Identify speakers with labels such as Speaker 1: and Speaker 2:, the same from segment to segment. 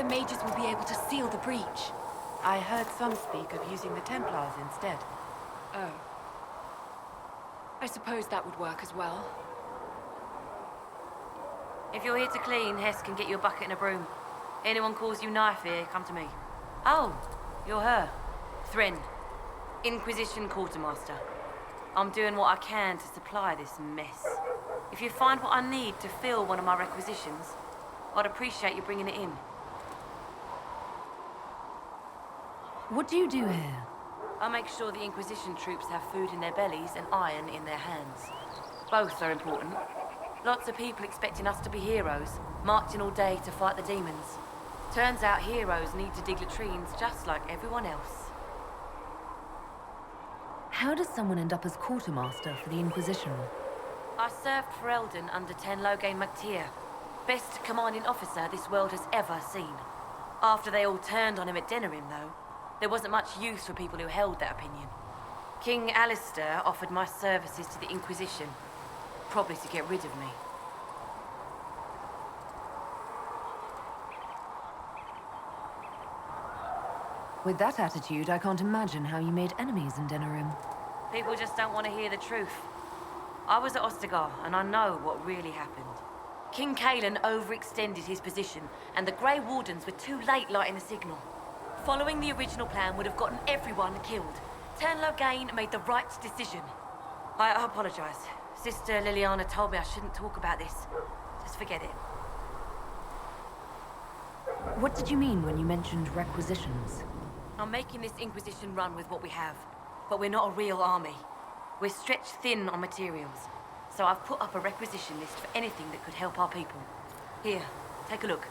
Speaker 1: the mages will be able to seal the breach.
Speaker 2: I heard some speak of using the Templars instead.
Speaker 1: Oh. I suppose that would work as well.
Speaker 3: If you're here to clean, Hess can get you a bucket and a broom. Anyone calls you knife here, come to me. Oh, you're her. Thren. Inquisition Quartermaster. I'm doing what I can to supply this mess. If you find what I need to fill one of my requisitions, I'd appreciate you bringing it in.
Speaker 4: What do you do here?
Speaker 3: I make sure the Inquisition troops have food in their bellies and iron in their hands. Both are important. Lots of people expecting us to be heroes, marching all day to fight the demons. Turns out heroes need to dig latrines just like everyone else.
Speaker 4: How does someone end up as quartermaster for the Inquisition?
Speaker 3: I served for Eldon under Ten Loghain MacTier, best commanding officer this world has ever seen. After they all turned on him at Denerim, though, there wasn't much use for people who held that opinion. King Alistair offered my services to the Inquisition, probably to get rid of me.
Speaker 4: With that attitude, I can't imagine how you made enemies in Denerim.
Speaker 3: People just don't want to hear the truth. I was at Ostagar, and I know what really happened. King Cullen overextended his position, and the Grey Wardens were too late lighting the signal. Following the original plan would have gotten everyone killed. Ten Loghain made the right decision. I apologize. Sister Liliana told me I shouldn't talk about this. Just forget it.
Speaker 4: What did you mean when you mentioned requisitions?
Speaker 3: I'm making this Inquisition run with what we have, but we're not a real army. We're stretched thin on materials, so I've put up a requisition list for anything that could help our people. Here, take a look.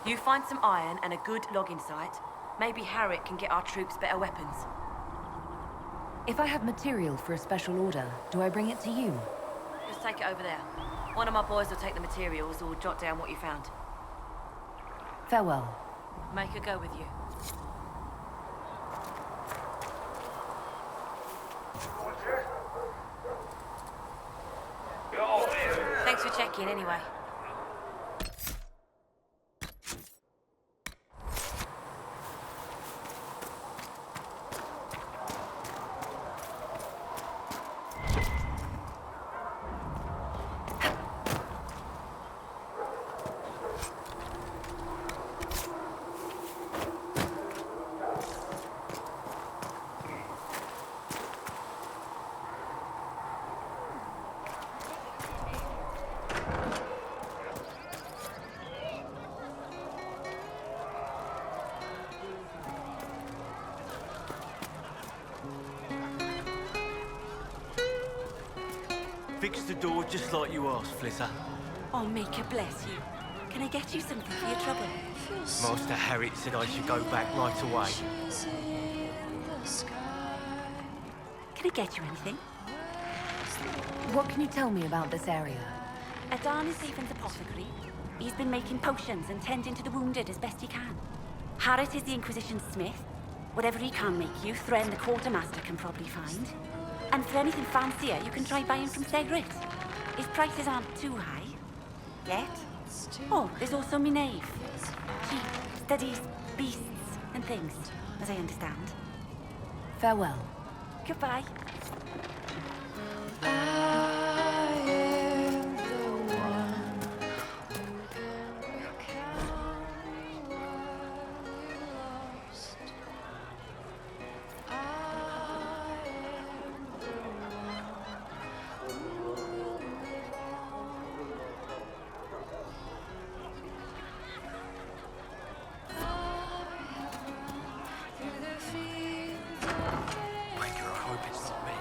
Speaker 3: You find some iron and a good logging site, maybe Harriet can get our troops better weapons.
Speaker 4: If I have material for a special order, do I bring it to you?
Speaker 3: Just take it over there. One of my boys will take the materials or jot down what you found.
Speaker 4: Farewell.
Speaker 3: Make her go with you. Thanks for checking anyway.
Speaker 5: Fix the door just like you asked, Flitter.
Speaker 6: Oh, Maker bless you. Can I get you something for your trouble?
Speaker 5: Master Harriet said I should go back right away.
Speaker 6: Can I get you anything?
Speaker 4: What can you tell me about this area?
Speaker 6: Adan is Stephen's apothecary. He's been making potions and tending to the wounded as best he can. Harriet is the Inquisition smith. Whatever he can make you, Thren the quartermaster can probably find. And for anything fancier, you can try buying from Segritt. His prices aren't too high. Yet. Oh, there's also Minave. She studies beasts and things, as I understand.
Speaker 4: Farewell.
Speaker 6: Goodbye.
Speaker 5: Breaker, I hope it's not me.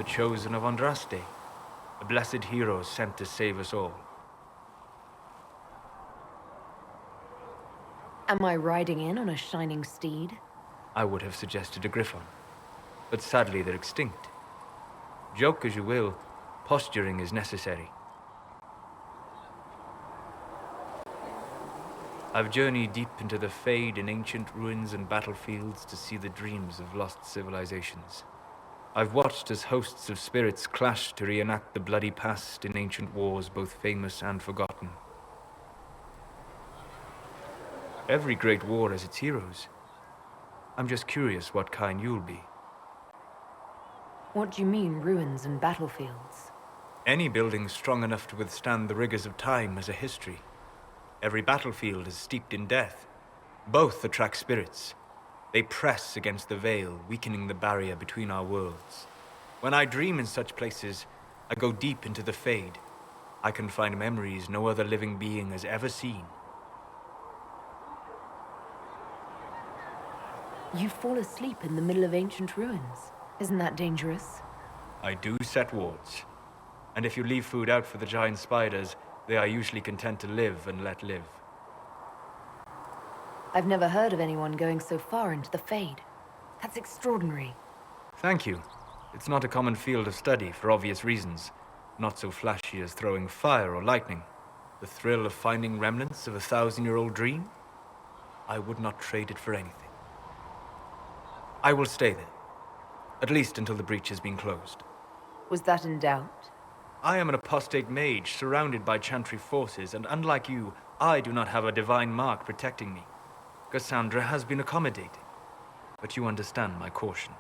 Speaker 7: chosen of Andraste, a blessed hero sent to save us all.
Speaker 4: Am I riding in on a shining steed?
Speaker 7: I would have suggested a griffon, but sadly they're extinct. Joke as you will, posturing is necessary. I've journeyed deep into the Fade in ancient ruins and battlefields to see the dreams of lost civilizations. I've watched as hosts of spirits clash to reenact the bloody past in ancient wars both famous and forgotten. Every great war has its heroes. I'm just curious what kind you'll be.
Speaker 4: What do you mean, ruins and battlefields?
Speaker 7: Any building strong enough to withstand the rigors of time has a history. Every battlefield is steeped in death. Both attract spirits. They press against the veil, weakening the barrier between our worlds. When I dream in such places, I go deep into the Fade. I can find memories no other living being has ever seen.
Speaker 4: You fall asleep in the middle of ancient ruins. Isn't that dangerous?
Speaker 7: I do set wards. And if you leave food out for the giant spiders, they are usually content to live and let live.
Speaker 4: I've never heard of anyone going so far into the Fade. That's extraordinary.
Speaker 7: Thank you. It's not a common field of study for obvious reasons. Not so flashy as throwing fire or lightning. The thrill of finding remnants of a 1,000-year-old dream? I would not trade it for anything. I will stay there. At least until the breach has been closed.
Speaker 4: Was that in doubt?
Speaker 7: I am an apostate mage surrounded by chantry forces, and unlike you, I do not have a divine mark protecting me. Cassandra has been accommodating, but you understand my caution.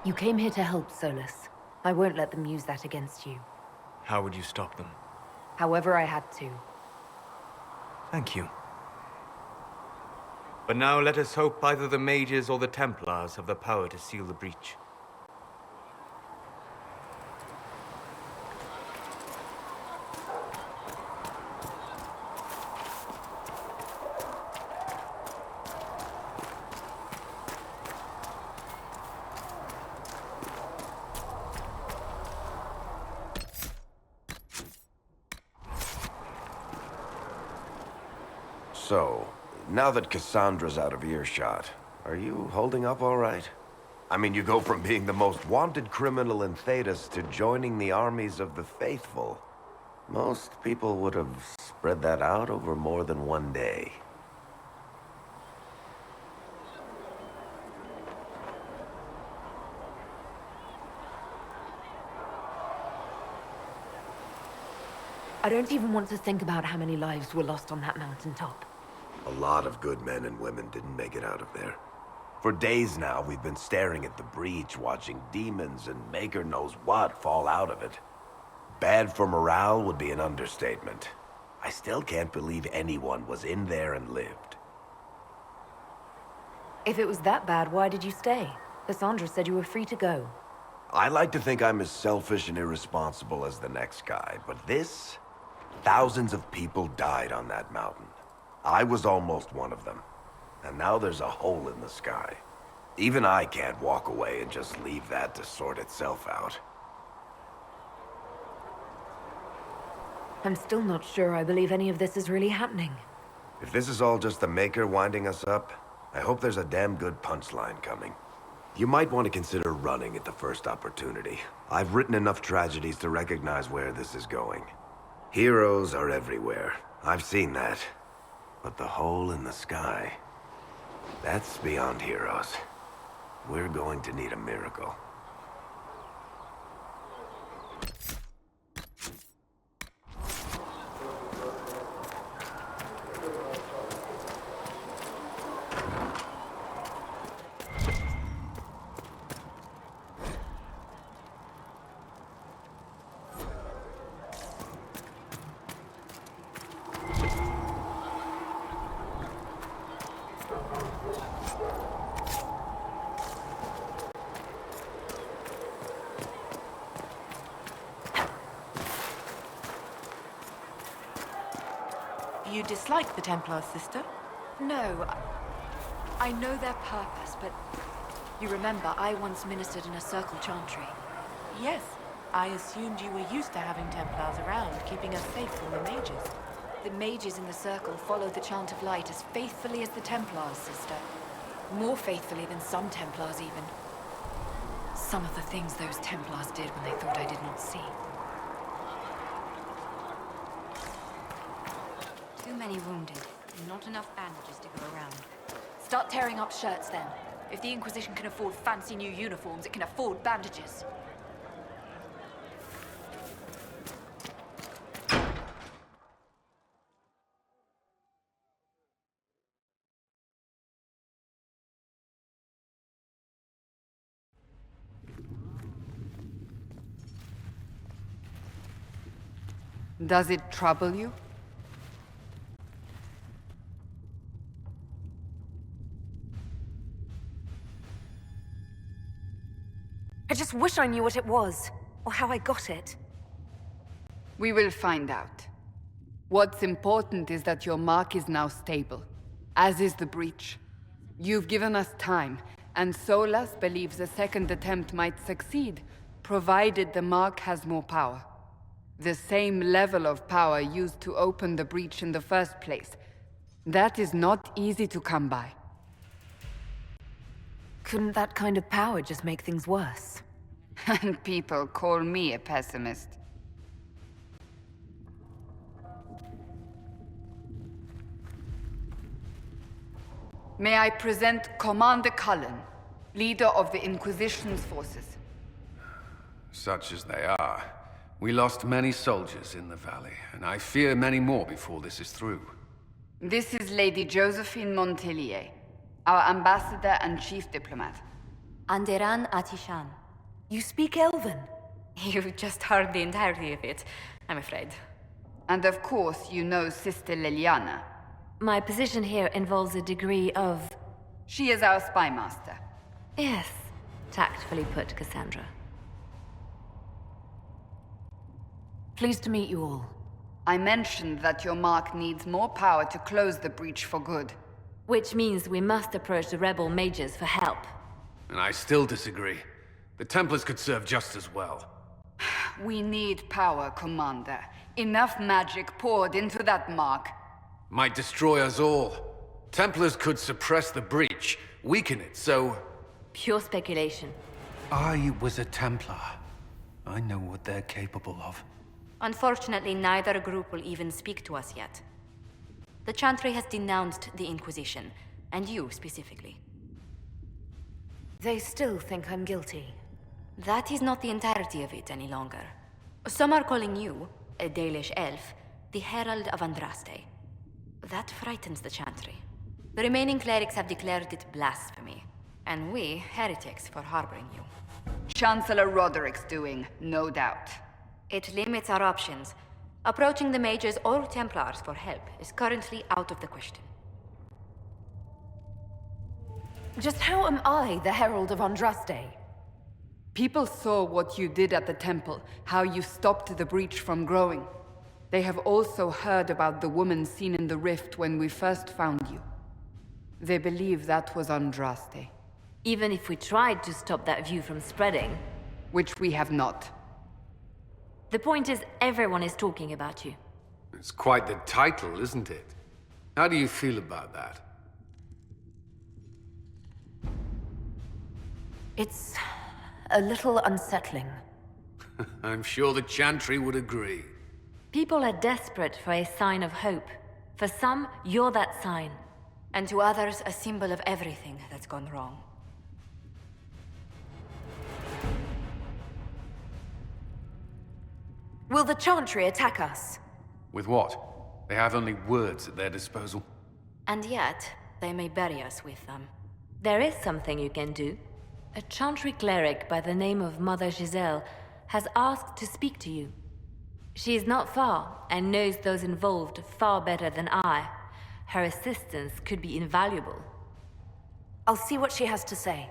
Speaker 4: You came here to help, Solus. I won't let them use that against you.
Speaker 7: How would you stop them?
Speaker 4: However I had to.
Speaker 7: Thank you. But now let us hope either the mages or the Templars have the power to seal the breach.
Speaker 8: So, now that Cassandra's out of earshot, are you holding up all right? I mean, you go from being the most wanted criminal in Thedas to joining the armies of the faithful. Most people would have spread that out over more than one day.
Speaker 4: I don't even want to think about how many lives were lost on that mountaintop.
Speaker 8: A lot of good men and women didn't make it out of there. For days now, we've been staring at the breach, watching demons and maker knows what fall out of it. Bad for morale would be an understatement. I still can't believe anyone was in there and lived.
Speaker 4: If it was that bad, why did you stay? Cassandra said you were free to go.
Speaker 8: I like to think I'm as selfish and irresponsible as the next guy, but this... Thousands of people died on that mountain. I was almost one of them. And now there's a hole in the sky. Even I can't walk away and just leave that to sort itself out.
Speaker 4: I'm still not sure I believe any of this is really happening.
Speaker 8: If this is all just the Maker winding us up, I hope there's a damn good punchline coming. You might want to consider running at the first opportunity. I've written enough tragedies to recognize where this is going. Heroes are everywhere. I've seen that. But the hole in the sky... that's beyond heroes. We're going to need a miracle.
Speaker 2: You dislike the Templars, sister?
Speaker 1: No, I know their purpose, but You remember, I once ministered in a circle chantry.
Speaker 2: Yes, I assumed you were used to having Templars around, keeping us safe from the mages.
Speaker 1: The mages in the circle followed the chant of light as faithfully as the Templars, sister. More faithfully than some Templars, even. Some of the things those Templars did when they thought I did not see.
Speaker 3: Too many wounded. Not enough bandages to go around.
Speaker 1: Start tearing up shirts, then. If the Inquisition can afford fancy new uniforms, it can afford bandages.
Speaker 9: Does it trouble you?
Speaker 4: I just wish I knew what it was, or how I got it.
Speaker 9: We will find out. What's important is that your mark is now stable, as is the breach. You've given us time, and Solas believes a second attempt might succeed, provided the mark has more power. The same level of power used to open the breach in the first place. That is not easy to come by.
Speaker 4: Couldn't that kind of power just make things worse?
Speaker 9: And people call me a pessimist. May I present Commander Cullen, leader of the Inquisition's forces.
Speaker 10: Such as they are. We lost many soldiers in the valley, and I fear many more before this is through.
Speaker 9: This is Lady Josephine Montellier, our ambassador and chief diplomat.
Speaker 3: Anderan Atishan.
Speaker 4: You speak Elven?
Speaker 3: You've just heard the entirety of it, I'm afraid.
Speaker 9: And of course, you know Sister Liliana.
Speaker 3: My position here involves a degree of...
Speaker 9: She is our spy master.
Speaker 3: Yes, tactfully put, Cassandra.
Speaker 4: Pleased to meet you all.
Speaker 9: I mentioned that your mark needs more power to close the breach for good.
Speaker 3: Which means we must approach the rebel mages for help.
Speaker 10: And I still disagree. The Templars could serve just as well.
Speaker 9: We need power, Commander. Enough magic poured into that mark.
Speaker 10: Might destroy us all. Templars could suppress the breach, weaken it, so...
Speaker 3: Pure speculation.
Speaker 10: I was a Templar. I know what they're capable of.
Speaker 3: Unfortunately, neither group will even speak to us yet. The Chantry has denounced the Inquisition, and you specifically.
Speaker 4: They still think I'm guilty.
Speaker 3: That is not the entirety of it any longer. Some are calling you, a Dalish elf, the Herald of Andraste. That frightens the Chantry. The remaining clerics have declared it blasphemy, and we, heretics, for harboring you.
Speaker 9: Chancellor Roderick's doing, no doubt.
Speaker 3: It limits our options. Approaching the mages or Templars for help is currently out of the question.
Speaker 4: Just how am I the Herald of Andraste?
Speaker 9: People saw what you did at the temple, how you stopped the breach from growing. They have also heard about the woman seen in the rift when we first found you. They believe that was Andraste.
Speaker 3: Even if we tried to stop that view from spreading...
Speaker 9: Which we have not.
Speaker 3: The point is, everyone is talking about you.
Speaker 10: It's quite the title, isn't it? How do you feel about that?
Speaker 4: It's a little unsettling.
Speaker 10: I'm sure the Chantry would agree.
Speaker 3: People are desperate for a sign of hope. For some, you're that sign. And to others, a symbol of everything that's gone wrong.
Speaker 4: Will the Chantry attack us?
Speaker 10: With what? They have only words at their disposal.
Speaker 3: And yet, they may bury us with them. There is something you can do. A Chantry cleric by the name of Mother Giselle has asked to speak to you. She is not far, and knows those involved far better than I. Her assistance could be invaluable.
Speaker 4: I'll see what she has to say.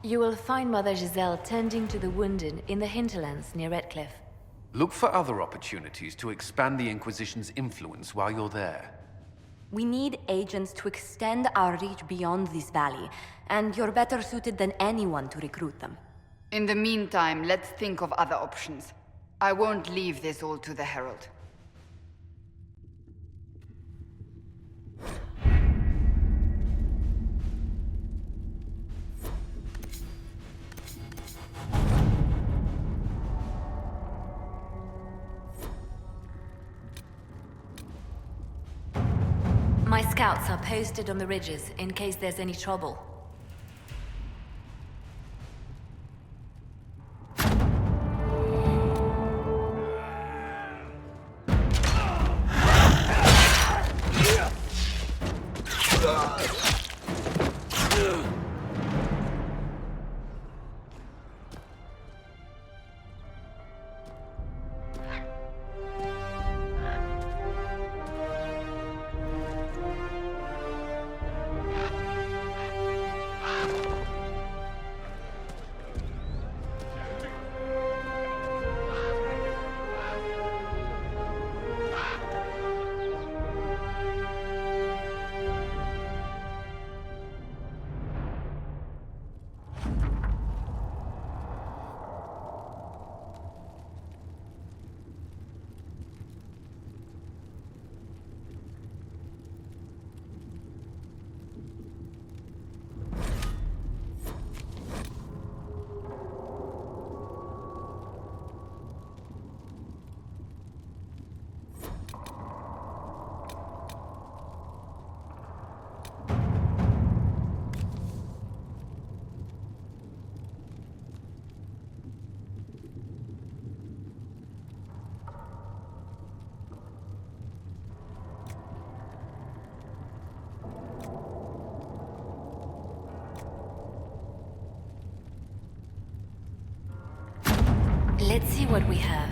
Speaker 3: You will find Mother Giselle tending to the wounded in the hinterlands near Redcliffe.
Speaker 10: Look for other opportunities to expand the Inquisition's influence while you're there.
Speaker 11: We need agents to extend our reach beyond this valley, and you're better suited than anyone to recruit them.
Speaker 9: In the meantime, let's think of other options. I won't leave this all to the Herald.
Speaker 11: My scouts are posted on the ridges in case there's any trouble. Let's see what we have.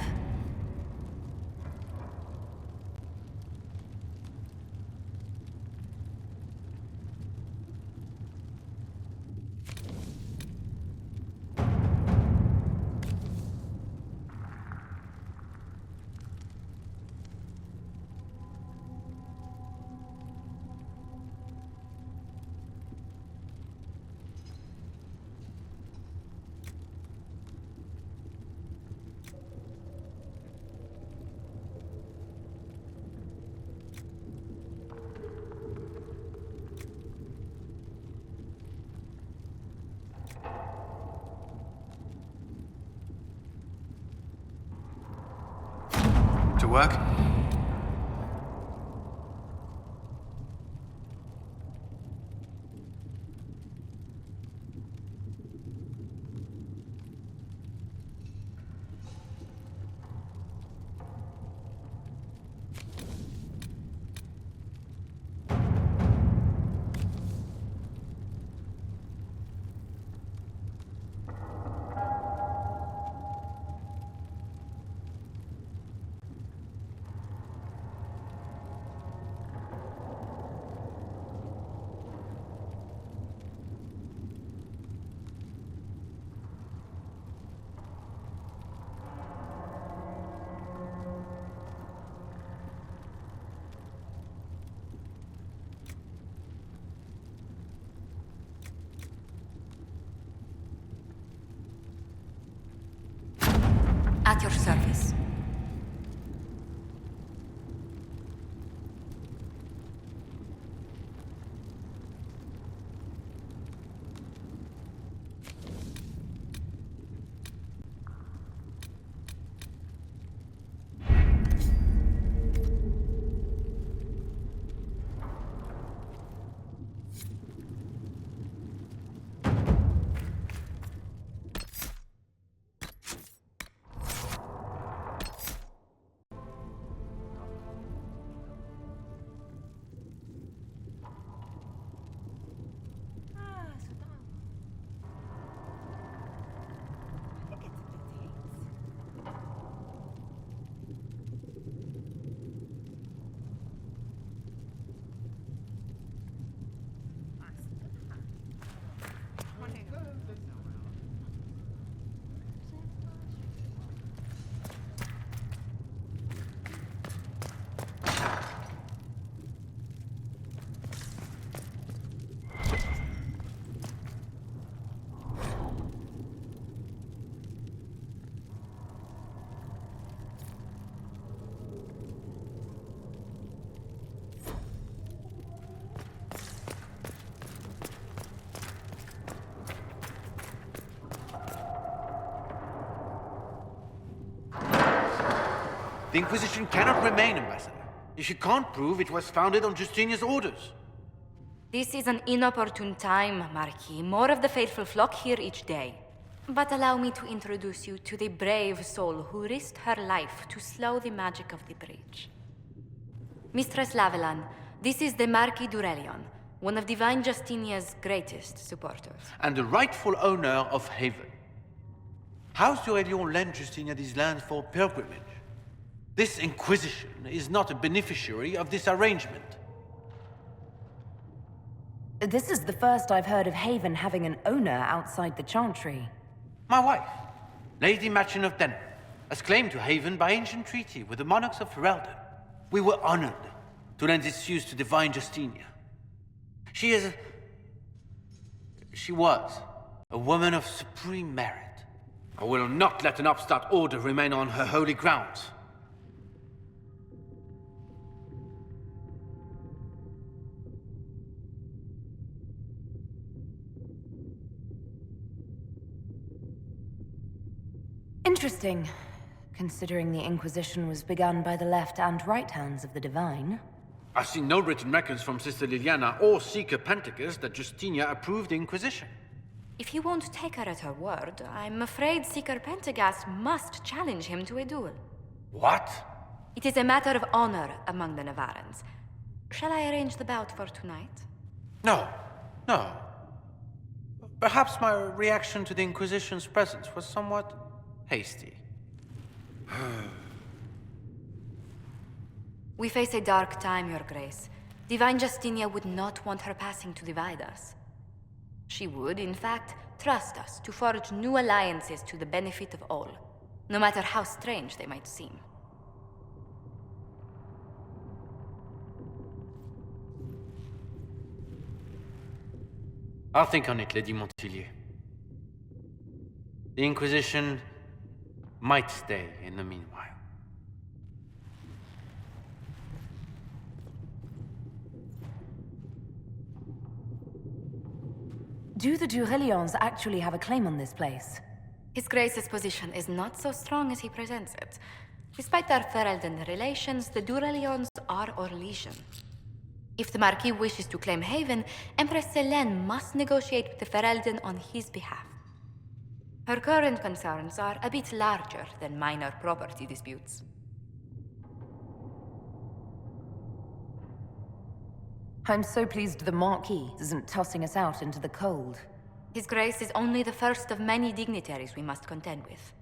Speaker 10: To work?
Speaker 11: At your service.
Speaker 12: The Inquisition cannot remain, Ambassador, if you can't prove it was founded on Justinia's orders.
Speaker 11: This is an inopportune time, Marquis. More of the faithful flock here each day. But allow me to introduce you to the brave soul who risked her life to slow the magic of the breach. Mistress Lavellan, this is the Marquis d'Aurelion, one of Divine Justinia's greatest supporters.
Speaker 12: And the rightful owner of Haven. House d'Aurelion lent Justinia these lands for pilgrimage. This Inquisition is not a beneficiary of this arrangement.
Speaker 4: This is the first I've heard of Haven having an owner outside the Chantry.
Speaker 12: My wife, Lady Machin of Denham, has claimed to Haven by ancient treaty with the monarchs of Ferelden. We were honored to lend its use to Divine Justinia. She was a woman of supreme merit. I will not let an upstart order remain on her holy grounds.
Speaker 4: Interesting, considering the Inquisition was begun by the left and right hands of the Divine.
Speaker 12: I've seen no written records from Sister Liliana or Seeker Penticus that Justinia approved the Inquisition.
Speaker 11: If you won't take her at her word, I'm afraid Seeker Pentagast must challenge him to a duel.
Speaker 12: What?
Speaker 11: It is a matter of honor among the Navarrans. Shall I arrange the bout for tonight?
Speaker 12: No. Perhaps my reaction to the Inquisition's presence was somewhat hasty.
Speaker 11: We face a dark time, Your Grace. Divine Justinia would not want her passing to divide us. She would, in fact, trust us to forge new alliances to the benefit of all, no matter how strange they might seem.
Speaker 12: I'll think on it, Lady Montilyet. The Inquisition might stay in the meanwhile.
Speaker 4: Do the d'Aurelians actually have a claim on this place?
Speaker 11: His Grace's position is not so strong as he presents it. Despite our Ferelden relations, the d'Aurelians are Orlesian. If the Marquis wishes to claim Haven, Empress Selene must negotiate with the Ferelden on his behalf. Her current concerns are a bit larger than minor property disputes.
Speaker 4: I'm so pleased the Marquis isn't tossing us out into the cold.
Speaker 11: His Grace is only the first of many dignitaries we must contend with.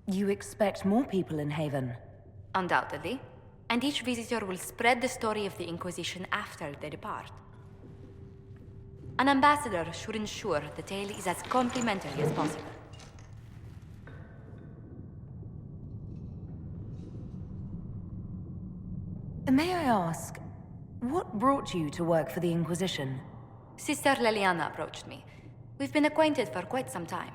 Speaker 4: You expect more people in Haven?
Speaker 11: Undoubtedly. And each visitor will spread the story of the Inquisition after they depart. An ambassador should ensure the tale is as complimentary as possible.
Speaker 4: May I ask, what brought you to work for the Inquisition?
Speaker 11: Sister Liliana approached me. We've been acquainted for quite some time.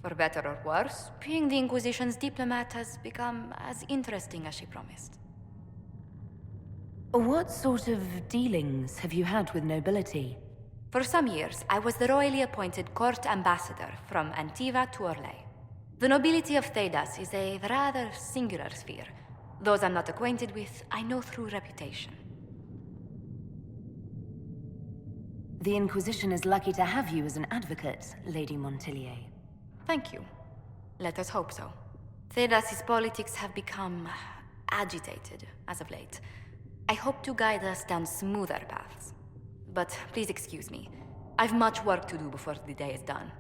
Speaker 11: For better or worse, being the Inquisition's diplomat has become as interesting as she promised.
Speaker 4: What sort of dealings have you had with nobility?
Speaker 11: For some years, I was the royally appointed court ambassador from Antiva to Orlais. The nobility of Thedas is a rather singular sphere. Those I'm not acquainted with, I know through reputation.
Speaker 4: The Inquisition is lucky to have you as an advocate, Lady Montilyet.
Speaker 11: Thank you. Let us hope so. Thedas's politics have become agitated as of late. I hope to guide us down smoother paths. But please excuse me. I've much work to do before the day is done.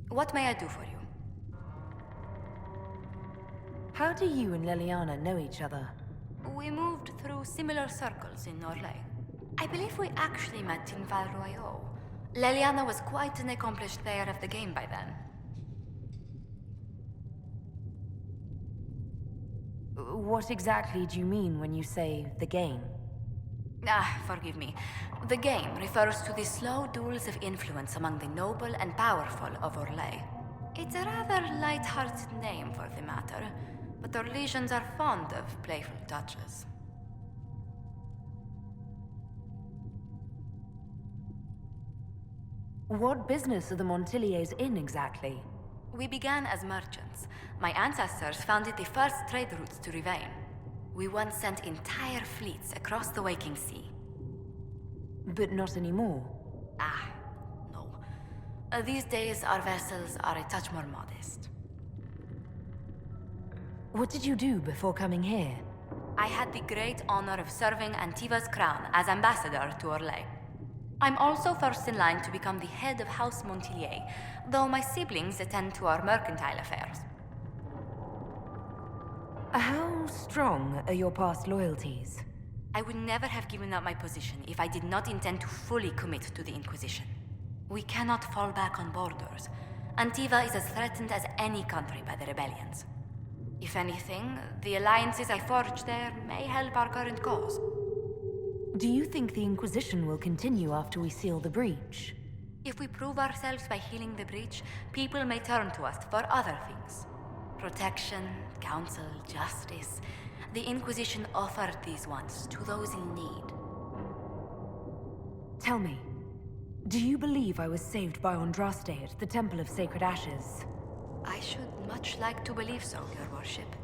Speaker 11: What may I do for you?
Speaker 4: How do you and Liliana know each other?
Speaker 11: We moved through similar circles in Orlais. I believe we actually met in Val Royaux. Liliana was quite an accomplished player of the game by then.
Speaker 4: What exactly do you mean when you say the game?
Speaker 11: Forgive me. The game refers to the slow duels of influence among the noble and powerful of Orlais. It's a rather light-hearted name for the matter, but Orlesians are fond of playful touches.
Speaker 4: What business are the Montiliers in exactly?
Speaker 11: We began as merchants. My ancestors founded the first trade routes to Rivain. We once sent entire fleets across the Waking Sea.
Speaker 4: But not anymore.
Speaker 11: No. These days, our vessels are a touch more modest.
Speaker 4: What did you do before coming here?
Speaker 11: I had the great honor of serving Antiva's crown as ambassador to Orlais. I'm also first in line to become the head of House Montilier, though my siblings attend to our mercantile affairs.
Speaker 4: How strong are your past loyalties?
Speaker 11: I would never have given up my position if I did not intend to fully commit to the Inquisition. We cannot fall back on borders. Antiva is as threatened as any country by the rebellions. If anything, the alliances I forged there may help our current cause.
Speaker 4: Do you think the Inquisition will continue after we seal the breach?
Speaker 11: If we prove ourselves by healing the breach, people may turn to us for other things. Protection, counsel, justice. The Inquisition offered these once to those in need.
Speaker 4: Tell me, do you believe I was saved by Andraste at the Temple of Sacred Ashes?
Speaker 11: I should much like to believe so, Your Worship.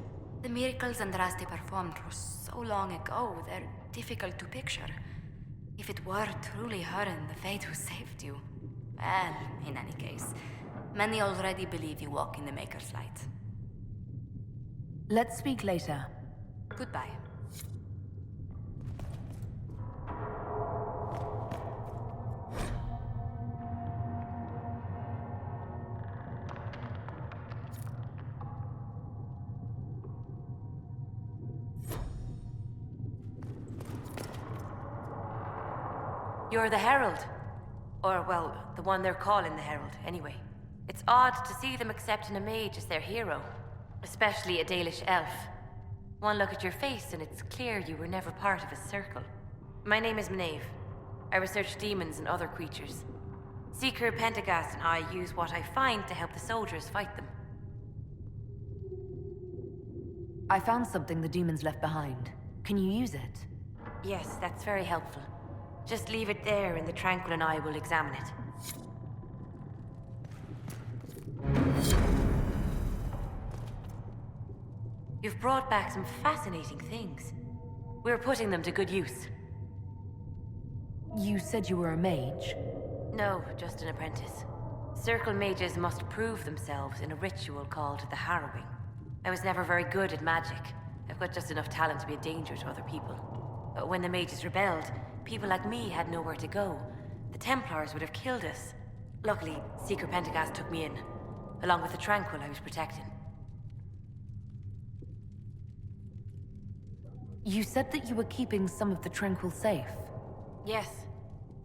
Speaker 11: The miracles Andraste performed were so long ago, they're difficult to picture. If it were truly her and the Fate who saved you... Well, in any case, many already believe you walk in the Maker's light.
Speaker 4: Let's speak later.
Speaker 11: Goodbye.
Speaker 3: You're the Herald. Or, well, the one they're calling the Herald, anyway. It's odd to see them accepting a mage as their hero. Especially a Dalish elf. One look at your face and it's clear you were never part of a circle. My name is Maeve. I research demons and other creatures. Seeker, Pentagast, and I use what I find to help the soldiers fight them.
Speaker 4: I found something the demons left behind. Can you use it?
Speaker 3: Yes, that's very helpful. Just leave it there and the Tranquil and I will examine it. You've brought back some fascinating things. We're putting them to good use.
Speaker 4: You said you were a mage?
Speaker 3: No, just an apprentice. Circle mages must prove themselves in a ritual called the Harrowing. I was never very good at magic. I've got just enough talent to be a danger to other people. But when the mages rebelled, people like me had nowhere to go. The Templars would have killed us. Luckily, Seeker Pentagast took me in, along with the Tranquil I was protecting.
Speaker 4: You said that you were keeping some of the Tranquil safe.
Speaker 3: Yes.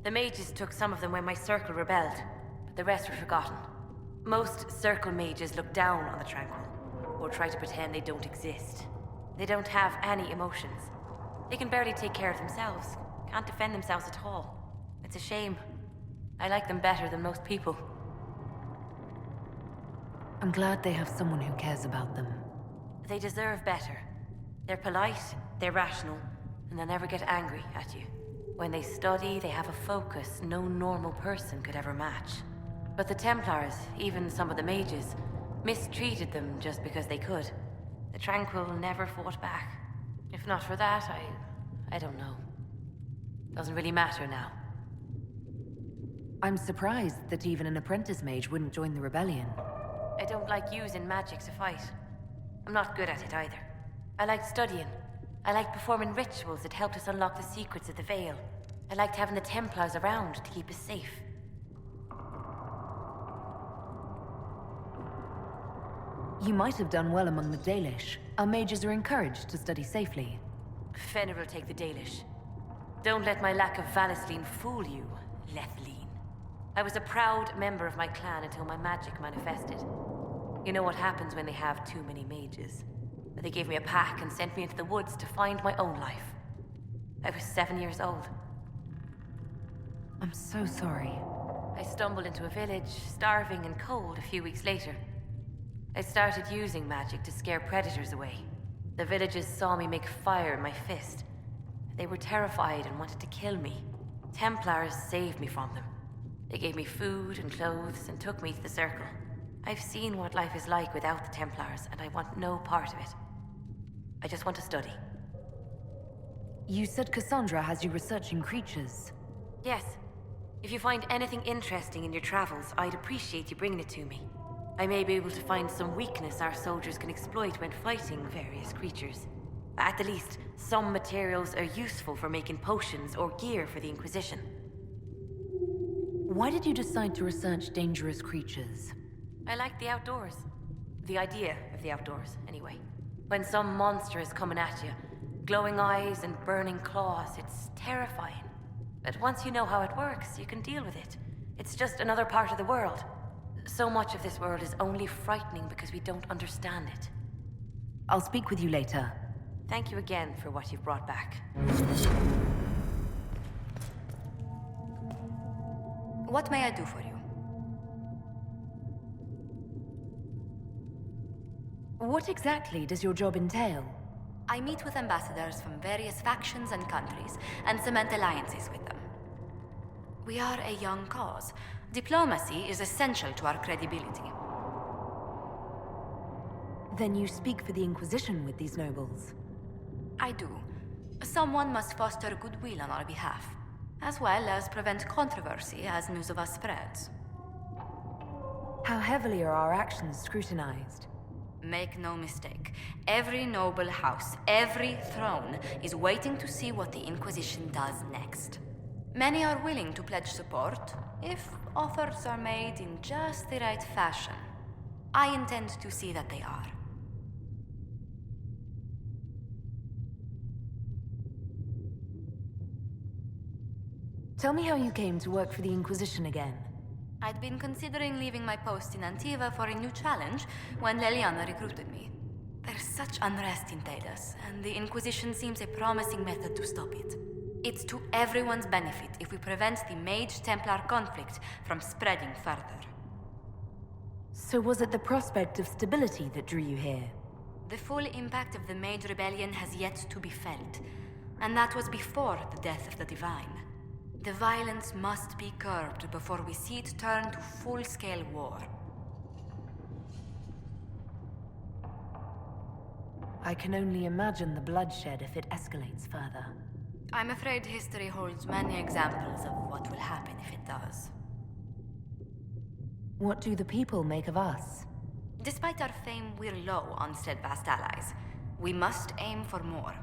Speaker 3: The mages took some of them when my circle rebelled, but the rest were forgotten. Most circle mages look down on the Tranquil, or try to pretend they don't exist. They don't have any emotions. They can barely take care of themselves, can't defend themselves at all. It's a shame. I like them better than most people.
Speaker 4: I'm glad they have someone who cares about them.
Speaker 3: They deserve better. They're polite, they're rational, and they'll never get angry at you. When they study, they have a focus no normal person could ever match. But the Templars, even some of the mages, mistreated them just because they could. The Tranquil never fought back. If not for that, I don't know. Doesn't really matter now.
Speaker 4: I'm surprised that even an apprentice mage wouldn't join the rebellion.
Speaker 3: I don't like using magic to fight. I'm not good at it either. I liked studying. I liked performing rituals that helped us unlock the secrets of the Veil. I liked having the Templars around to keep us safe.
Speaker 4: You might have done well among the Dalish. Our mages are encouraged to study safely.
Speaker 3: Fenrir will take the Dalish. Don't let my lack of Valisline fool you, Lavellan. I was a proud member of my clan until my magic manifested. You know what happens when they have too many mages. But they gave me a pack and sent me into the woods to find my own life. I was 7 years old.
Speaker 4: I'm so sorry.
Speaker 3: I stumbled into a village, starving and cold, a few weeks later. I started using magic to scare predators away. The villagers saw me make fire in my fist. They were terrified and wanted to kill me. Templars saved me from them. They gave me food and clothes and took me to the Circle. I've seen what life is like without the Templars, and I want no part of it. I just want to study.
Speaker 4: You said Cassandra has you researching creatures.
Speaker 3: Yes. If you find anything interesting in your travels, I'd appreciate you bringing it to me. I may be able to find some weakness our soldiers can exploit when fighting various creatures. At the least, some materials are useful for making potions or gear for the Inquisition.
Speaker 4: Why did you decide to research dangerous creatures?
Speaker 3: I like the outdoors. The idea of the outdoors, anyway. When some monster is coming at you, glowing eyes and burning claws, it's terrifying. But once you know how it works, you can deal with it. It's just another part of the world. So much of this world is only frightening because we don't understand it.
Speaker 4: I'll speak with you later.
Speaker 3: Thank you again for what you've brought back.
Speaker 11: What may I do for you?
Speaker 4: What exactly does your job entail?
Speaker 11: I meet with ambassadors from various factions and countries and cement alliances with them. We are a young cause. Diplomacy is essential to our credibility.
Speaker 4: Then you speak for the Inquisition with these nobles?
Speaker 11: I do. Someone must foster goodwill on our behalf, as well as prevent controversy as news of us spreads.
Speaker 4: How heavily are our actions scrutinized?
Speaker 11: Make no mistake, every noble house, every throne is waiting to see what the Inquisition does next. Many are willing to pledge support, if offers are made in just the right fashion. I intend to see that they are.
Speaker 4: Tell me how you came to work for the Inquisition again.
Speaker 11: I'd been considering leaving my post in Antiva for a new challenge when Leliana recruited me. There's such unrest in Talos, and the Inquisition seems a promising method to stop it. It's to everyone's benefit if we prevent the Mage-Templar conflict from spreading further.
Speaker 4: So was it the prospect of stability that drew you here?
Speaker 11: The full impact of the Mage Rebellion has yet to be felt, and that was before the death of the Divine. The violence must be curbed before we see it turn to full-scale war.
Speaker 4: I can only imagine the bloodshed if it escalates further.
Speaker 11: I'm afraid history holds many examples of what will happen if it does.
Speaker 4: What do the people make of us?
Speaker 11: Despite our fame, we're low on steadfast allies. We must aim for more.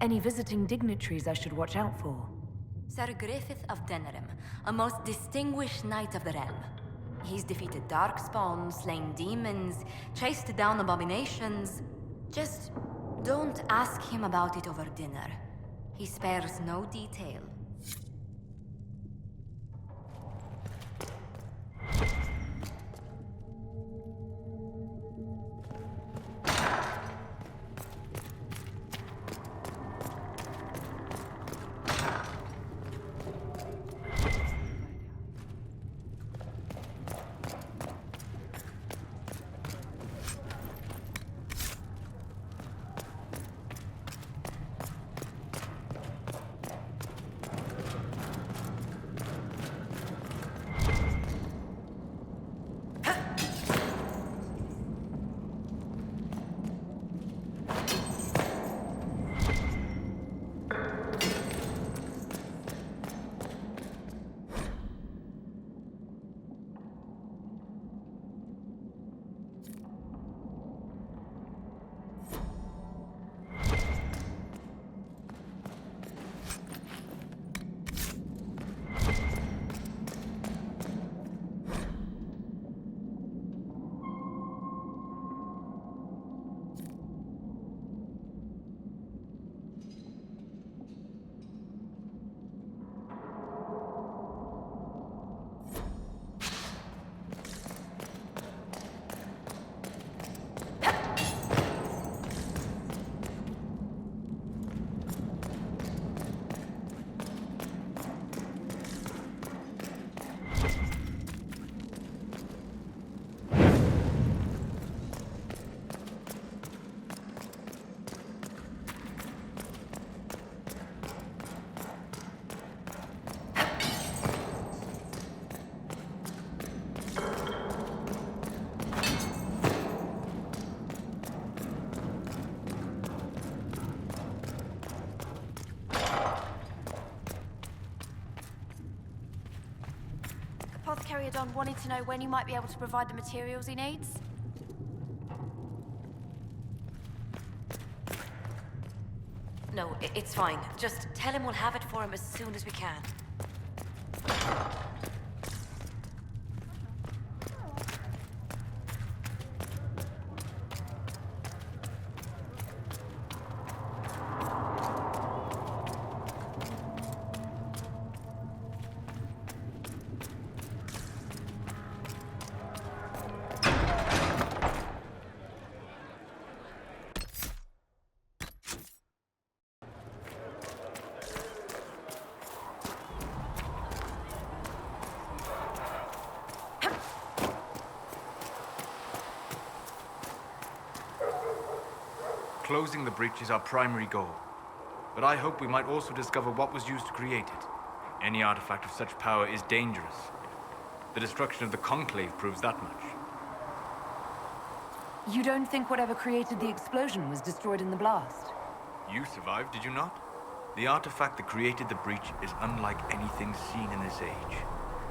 Speaker 4: Any visiting dignitaries I should watch out for?
Speaker 11: Sir Griffith of Denerim, a most distinguished knight of the realm. He's defeated darkspawn, slain demons, chased down abominations. Just don't ask him about it over dinner. He spares no detail.
Speaker 13: apothecary Adon wanted to know when you might be able to provide the materials he needs.
Speaker 3: No, it's fine. Just tell him we'll have it for him as soon as we can.
Speaker 7: Closing the breach is our primary goal. But I hope we might also discover what was used to create it. Any artifact of such power is dangerous. The destruction of the Conclave proves that much.
Speaker 4: You don't think whatever created the explosion was destroyed in the blast?
Speaker 7: You survived, did you not? The artifact that created the breach is unlike anything seen in this age.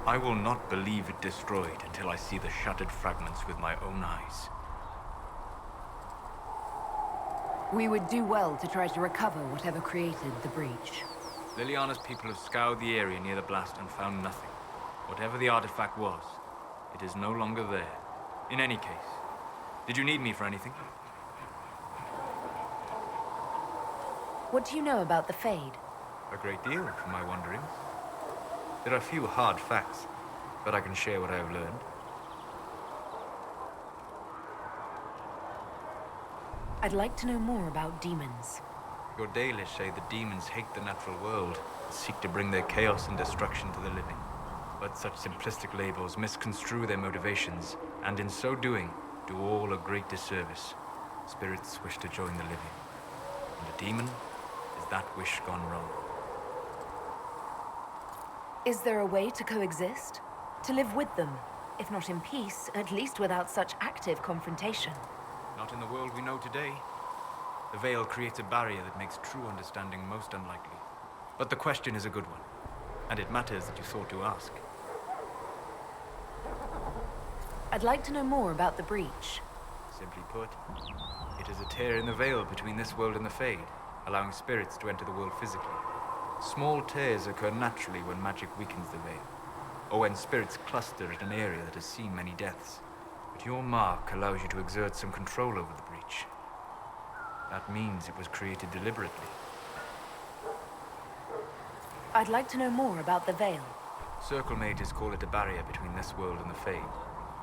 Speaker 7: I will not believe it destroyed until I see the shattered fragments with my own eyes.
Speaker 4: We would do well to try to recover whatever created the breach.
Speaker 7: Liliana's people have scoured the area near the blast and found nothing. Whatever the artifact was, it is no longer there. In any case, did you need me for anything?
Speaker 4: What do you know about the Fade?
Speaker 7: A great deal, from my wanderings. There are few hard facts, but I can share what I have learned.
Speaker 4: I'd like to know more about demons.
Speaker 7: Your Dalish say the demons hate the natural world and seek to bring their chaos and destruction to the living. But such simplistic labels misconstrue their motivations, and in so doing, do all a great disservice. Spirits wish to join the living, and a demon is that wish gone wrong.
Speaker 4: Is there a way to coexist? To live with them? If not in peace, at least without such active confrontation.
Speaker 7: Not in the world we know today. The veil creates a barrier that makes true understanding most unlikely. But the question is a good one, and it matters that you thought to ask.
Speaker 4: I'd like to know more about the breach.
Speaker 7: Simply put, it is a tear in the veil between this world and the Fade, allowing spirits to enter the world physically. Small tears occur naturally when magic weakens the veil, or when spirits cluster at an area that has seen many deaths. But your mark allows you to exert some control over the breach. That means it was created deliberately.
Speaker 4: I'd like to know more about the veil.
Speaker 7: Circle mages call it a barrier between this world and the Fade.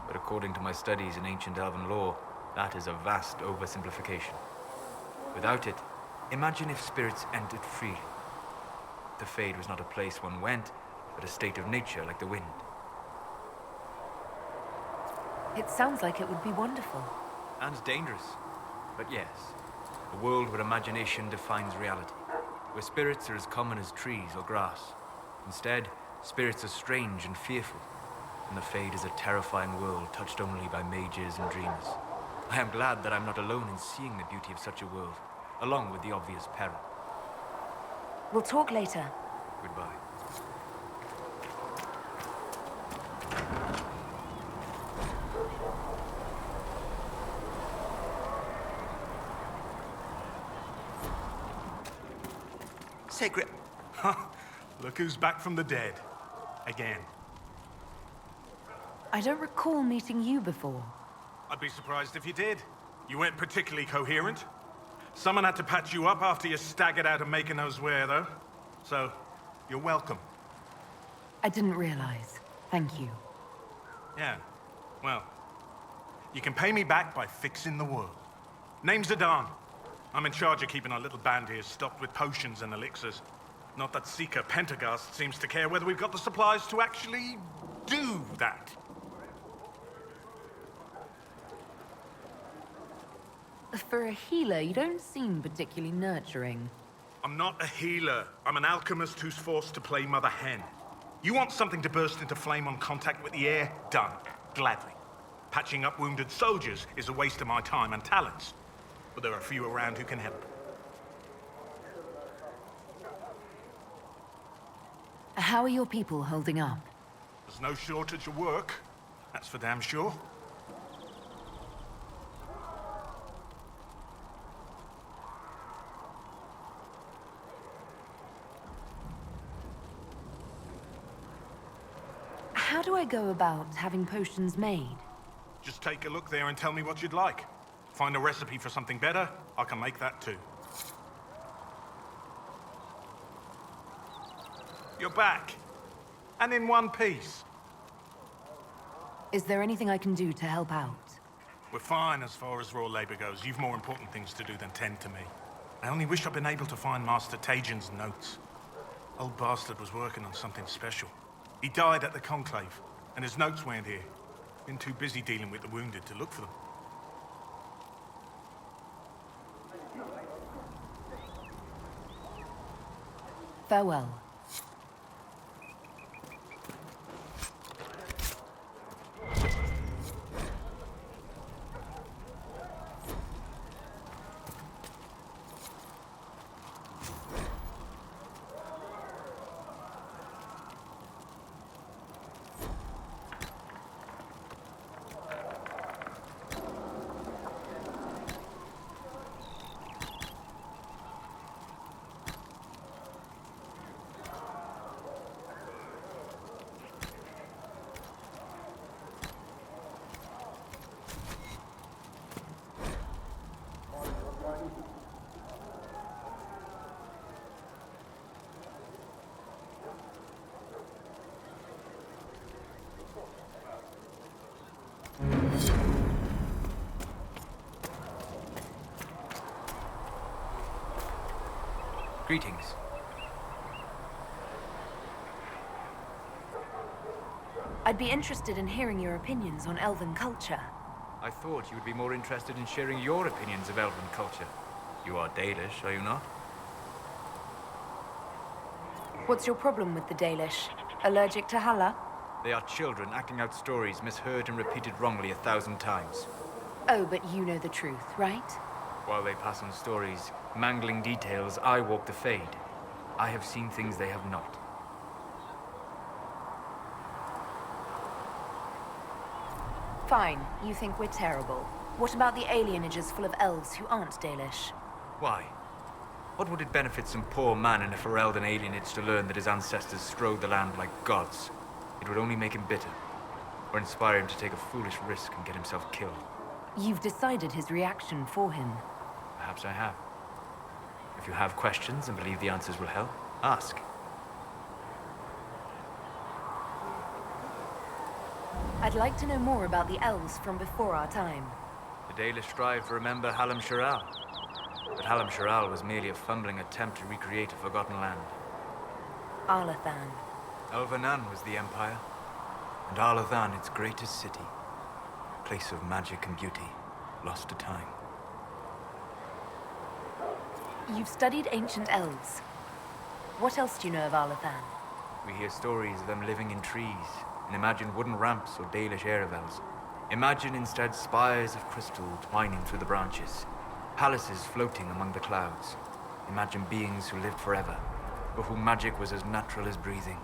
Speaker 7: But according to my studies in ancient elven lore, that is a vast oversimplification. Without it, imagine if spirits entered freely. The Fade was not a place one went, but a state of nature like the wind.
Speaker 4: It sounds like it would be wonderful.
Speaker 7: And dangerous. But yes, a world where imagination defines reality. Where spirits are as common as trees or grass. Instead, spirits are strange and fearful. And the Fade is a terrifying world touched only by mages and dreamers. I am glad that I'm not alone in seeing the beauty of such a world, along with the obvious peril.
Speaker 4: We'll talk later.
Speaker 7: Goodbye.
Speaker 14: Segritt. Look who's back from the dead. Again.
Speaker 4: I don't recall meeting you before.
Speaker 14: I'd be surprised if you did. You weren't particularly coherent. Someone had to patch you up after you staggered out of making those wear, though. So, you're welcome.
Speaker 4: I didn't realize. Thank you.
Speaker 14: Yeah. Well, you can pay me back by fixing the world. Name's Adon. I'm in charge of keeping our little band here stocked with potions and elixirs. Not that Seeker Pentagast seems to care whether we've got the supplies to actually do that.
Speaker 4: For a healer, you don't seem particularly nurturing.
Speaker 14: I'm not a healer. I'm an alchemist who's forced to play Mother Hen. You want something to burst into flame on contact with the air? Done. Gladly. Patching up wounded soldiers is a waste of my time and talents. But there are few around who can help.
Speaker 4: How are your people holding up?
Speaker 14: There's no shortage of work. That's for damn sure.
Speaker 4: How do I go about having potions made?
Speaker 14: Just take a look there and tell me what you'd like. Find a recipe for something better, I can make that too. You're back. And in one piece.
Speaker 4: Is there anything I can do to help out?
Speaker 14: We're fine as far as raw labor goes. You've more important things to do than tend to me. I only wish I'd been able to find Master Tajin's notes. Old bastard was working on something special. He died at the Conclave, and his notes weren't here. Been too busy dealing with the wounded to look for them.
Speaker 4: Farewell.
Speaker 7: Greetings.
Speaker 4: I'd be interested in hearing your opinions on elven culture.
Speaker 7: I thought you would be more interested in sharing your opinions of elven culture. You are Dalish, are you not?
Speaker 4: What's your problem with the Dalish? Allergic to Halla?
Speaker 7: They are children acting out stories misheard and repeated wrongly 1,000 times.
Speaker 4: Oh, but you know the truth, right?
Speaker 7: While they pass on stories, mangling details, I walk the Fade. I have seen things they have not.
Speaker 4: Fine, you think we're terrible. What about the alienages full of elves who aren't Dalish?
Speaker 7: Why? What would it benefit some poor man in a Ferelden alienage to learn that his ancestors strode the land like gods? It would only make him bitter, or inspire him to take a foolish risk and get himself killed.
Speaker 4: You've decided his reaction for him.
Speaker 7: Perhaps I have. If you have questions and believe the answers will help, ask.
Speaker 4: I'd like to know more about the elves from before our time.
Speaker 7: The Dalish strive to remember Hallam Shiral. But Hallam Shiral was merely a fumbling attempt to recreate a forgotten land.
Speaker 4: Arlathan.
Speaker 7: Elvanan was the empire, and Arlathan its greatest city. Place of magic and beauty, lost to time.
Speaker 4: You've studied ancient elves. What else do you know of Arlathan?
Speaker 7: We hear stories of them living in trees, and imagine wooden ramps or Dalish Erebels. Imagine instead spires of crystal twining through the branches, palaces floating among the clouds. Imagine beings who lived forever, for whom magic was as natural as breathing.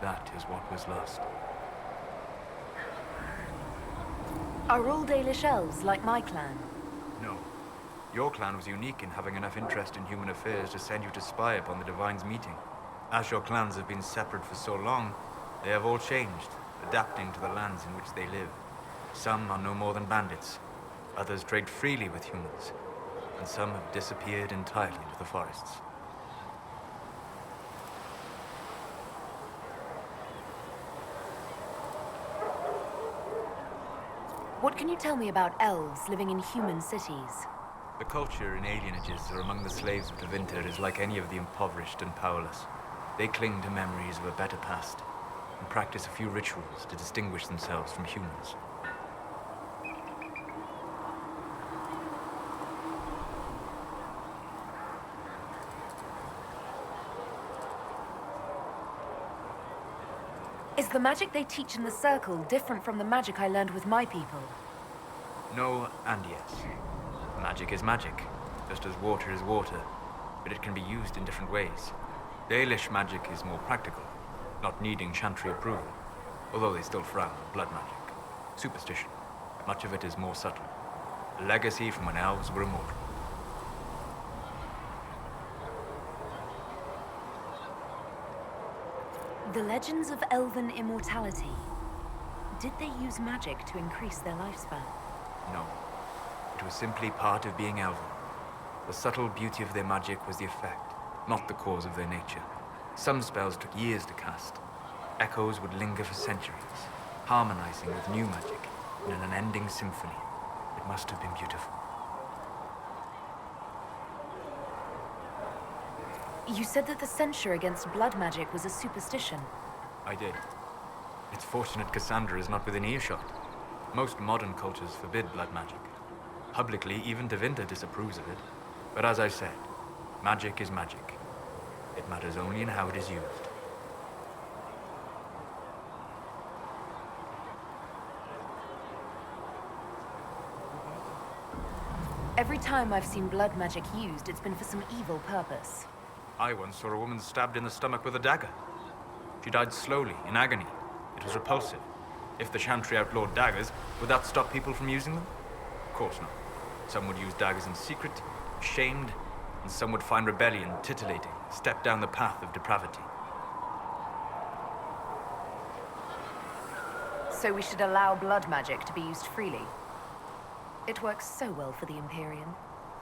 Speaker 7: That is what was lost.
Speaker 4: Are all Dalish elves like my clan?
Speaker 7: No. Your clan was unique in having enough interest in human affairs to send you to spy upon the Divine's meeting. As your clans have been separate for so long, they have all changed, adapting to the lands in which they live. Some are no more than bandits, others trade freely with humans, and some have disappeared entirely into the forests.
Speaker 4: What can you tell me about elves living in human cities?
Speaker 7: The culture in alienages or among the slaves of Tevinter is like any of the impoverished and powerless. They cling to memories of a better past, and practice a few rituals to distinguish themselves from humans.
Speaker 4: Is the magic they teach in the Circle different from the magic I learned with my people?
Speaker 7: No and yes. Magic is magic, just as water is water, but it can be used in different ways. Dalish magic is more practical, not needing chantry approval. although they still frown on blood magic. Superstition. Much of it is more subtle. A legacy from when elves were immortal.
Speaker 4: The legends of elven immortality. Did they use magic to increase their lifespan?
Speaker 7: No. It was simply part of being elven. The subtle beauty of their magic was the effect, not the cause of their nature. Some spells took years to cast. Echoes would linger for centuries, harmonizing with new magic in an unending symphony. It must have been beautiful.
Speaker 4: You said that the censure against blood magic was a superstition.
Speaker 7: I did. It's fortunate Cassandra is not within earshot. Most modern cultures forbid blood magic. Publicly, even Tevinter disapproves of it. But as I said, magic is magic. It matters only in how it is used.
Speaker 4: Every time I've seen blood magic used, it's been for some evil purpose.
Speaker 7: I once saw a woman stabbed in the stomach with a dagger. She died slowly, in agony. It was repulsive. If the Chantry outlawed daggers, would that stop people from using them? Of course not. Some would use daggers in secret, shamed, and some would find rebellion titillating, step down the path of depravity.
Speaker 4: So we should allow blood magic to be used freely. It works so well for the Imperium.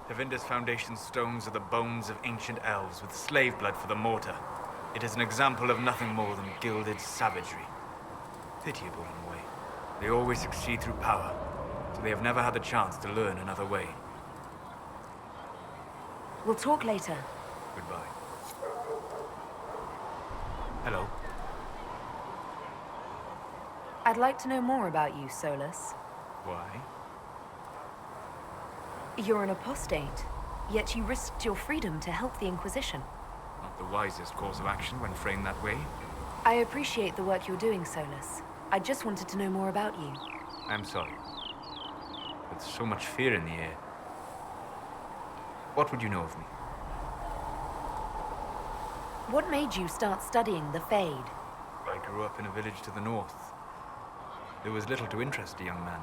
Speaker 7: Tevinter's foundation stones are the bones of ancient elves with slave blood for the mortar. It is an example of nothing more than gilded savagery. Pitiable in a way. They always succeed through power, so they have never had the chance to learn another way.
Speaker 4: We'll talk later.
Speaker 7: Goodbye. Hello.
Speaker 4: I'd like to know more about you, Solus.
Speaker 7: Why?
Speaker 4: You're an apostate, yet you risked your freedom to help the Inquisition.
Speaker 7: Not the wisest course of action when framed that way.
Speaker 4: I appreciate the work you're doing, Solus. I just wanted to know more about you.
Speaker 7: I'm sorry. With so much fear in the air. What would you know of me?
Speaker 4: What made you start studying the Fade?
Speaker 7: I grew up in a village to the north. There was little to interest a young man,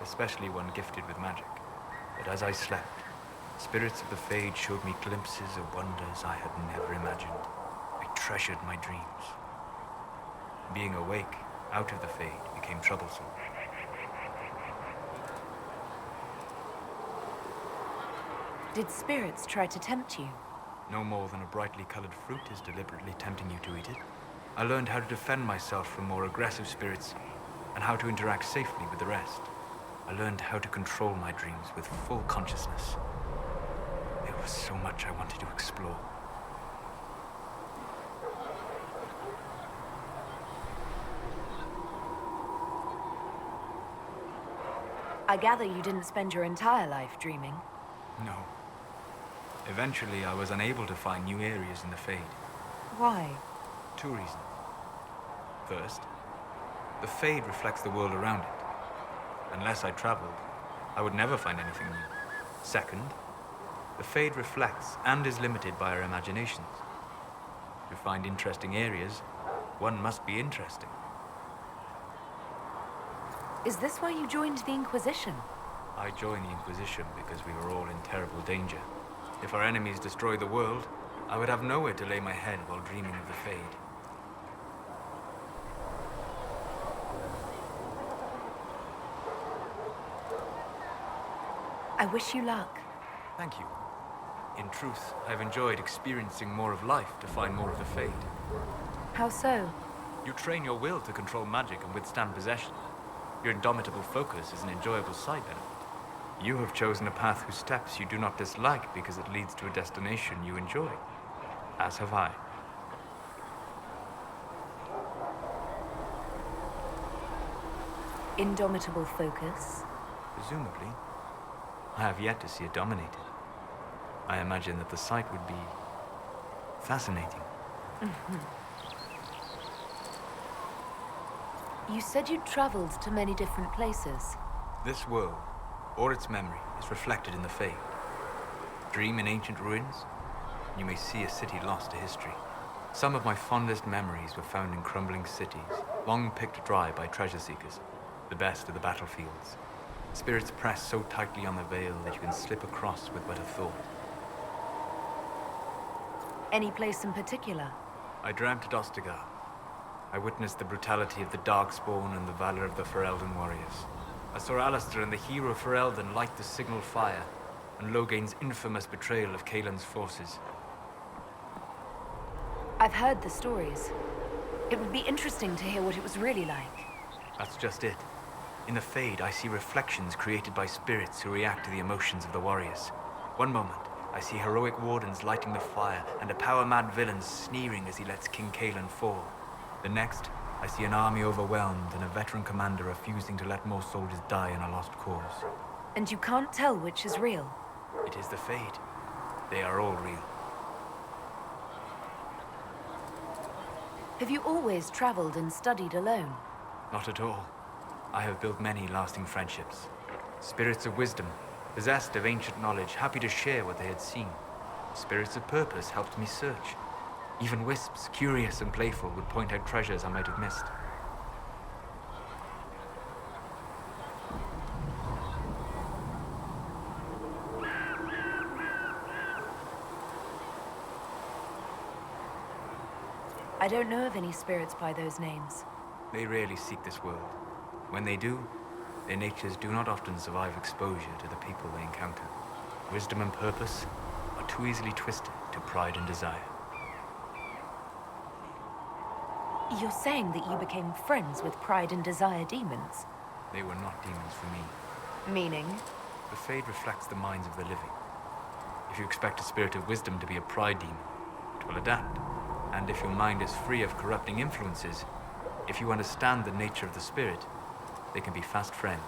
Speaker 7: especially one gifted with magic. But as I slept, spirits of the Fade showed me glimpses of wonders I had never imagined. I treasured my dreams. Being awake, out of the Fade, became troublesome.
Speaker 4: Did spirits try to tempt you?
Speaker 7: No more than a brightly colored fruit is deliberately tempting you to eat it. I learned how to defend myself from more aggressive spirits, and how to interact safely with the rest. I learned how to control my dreams with full consciousness. There was so much I wanted to explore.
Speaker 4: I gather you didn't spend your entire life dreaming.
Speaker 7: No. Eventually, I was unable to find new areas in the Fade.
Speaker 4: Why?
Speaker 7: 2 reasons. First, the Fade reflects the world around it. Unless I traveled, I would never find anything new. Second, the Fade reflects and is limited by our imaginations. To find interesting areas, one must be interesting.
Speaker 4: Is this why you joined the Inquisition?
Speaker 7: I joined the Inquisition because we were all in terrible danger. If our enemies destroyed the world, I would have nowhere to lay my head while dreaming of the Fade.
Speaker 4: I wish you luck.
Speaker 7: Thank you. In truth, I've enjoyed experiencing more of life to find more of the Fade.
Speaker 4: How so?
Speaker 7: You train your will to control magic and withstand possession. Your indomitable focus is an enjoyable side benefit. You have chosen a path whose steps you do not dislike because it leads to a destination you enjoy. As have I.
Speaker 4: Indomitable focus?
Speaker 7: Presumably. I have yet to see it dominated. I imagine that the sight would be fascinating.
Speaker 4: You said you'd traveled to many different places.
Speaker 7: This world, or its memory, is reflected in the Fade. Dream in ancient ruins, and you may see a city lost to history. Some of my fondest memories were found in crumbling cities, long picked dry by treasure seekers, the best of the battlefields. Spirits press so tightly on the veil that you can slip across with but a thought.
Speaker 4: Any place in particular?
Speaker 7: I dreamt at Ostagar. I witnessed the brutality of the Darkspawn and the valor of the Ferelden warriors. I saw Alistair and the hero Ferelden light the signal fire, and Logain's infamous betrayal of Caelan's forces.
Speaker 4: I've heard the stories. It would be interesting to hear what it was really like.
Speaker 7: That's just it. In the Fade, I see reflections created by spirits who react to the emotions of the warriors. One moment, I see heroic wardens lighting the fire, and a power-mad villain sneering as he lets King Caelan fall. The next, I see an army overwhelmed and a veteran commander refusing to let more soldiers die in a lost cause.
Speaker 4: And you can't tell which is real?
Speaker 7: It is the Fade. They are all real.
Speaker 4: Have you always traveled and studied alone?
Speaker 7: Not at all. I have built many lasting friendships. Spirits of wisdom, possessed of ancient knowledge, happy to share what they had seen. Spirits of purpose helped me search. Even wisps, curious and playful, would point out treasures I might have missed.
Speaker 4: I don't know of any spirits by those names.
Speaker 7: They rarely seek this world. When they do, their natures do not often survive exposure to the people they encounter. Wisdom and purpose are too easily twisted to pride and desire.
Speaker 4: You're saying that you became friends with Pride and Desire demons?
Speaker 7: They were not demons for me.
Speaker 4: Meaning?
Speaker 7: The Fade reflects the minds of the living. If you expect a spirit of wisdom to be a pride demon, it will adapt. And if your mind is free of corrupting influences, if you understand the nature of the spirit, they can be fast friends.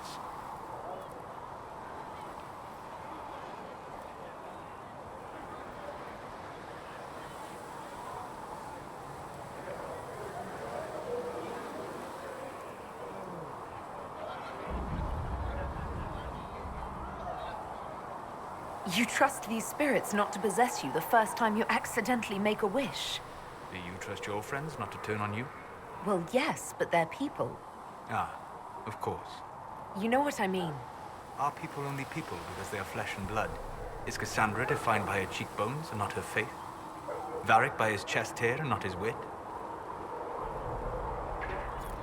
Speaker 4: You trust these spirits not to possess you the first time you accidentally make a wish?
Speaker 7: Do you trust your friends not to turn on you?
Speaker 4: Well, yes, but they're people.
Speaker 7: Ah, of course.
Speaker 4: You know what I mean.
Speaker 7: Are people only people because they are flesh and blood? Is Cassandra defined by her cheekbones and not her faith? Varric by his chest hair and not his wit?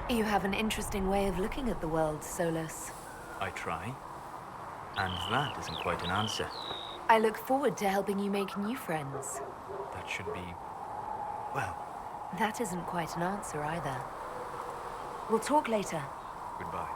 Speaker 4: You have an interesting way of looking at the world, Solus.
Speaker 7: I try. And that isn't quite an answer.
Speaker 4: I look forward to helping you make new friends.
Speaker 7: That should be... well...
Speaker 4: That isn't quite an answer either. We'll talk later.
Speaker 7: Goodbye.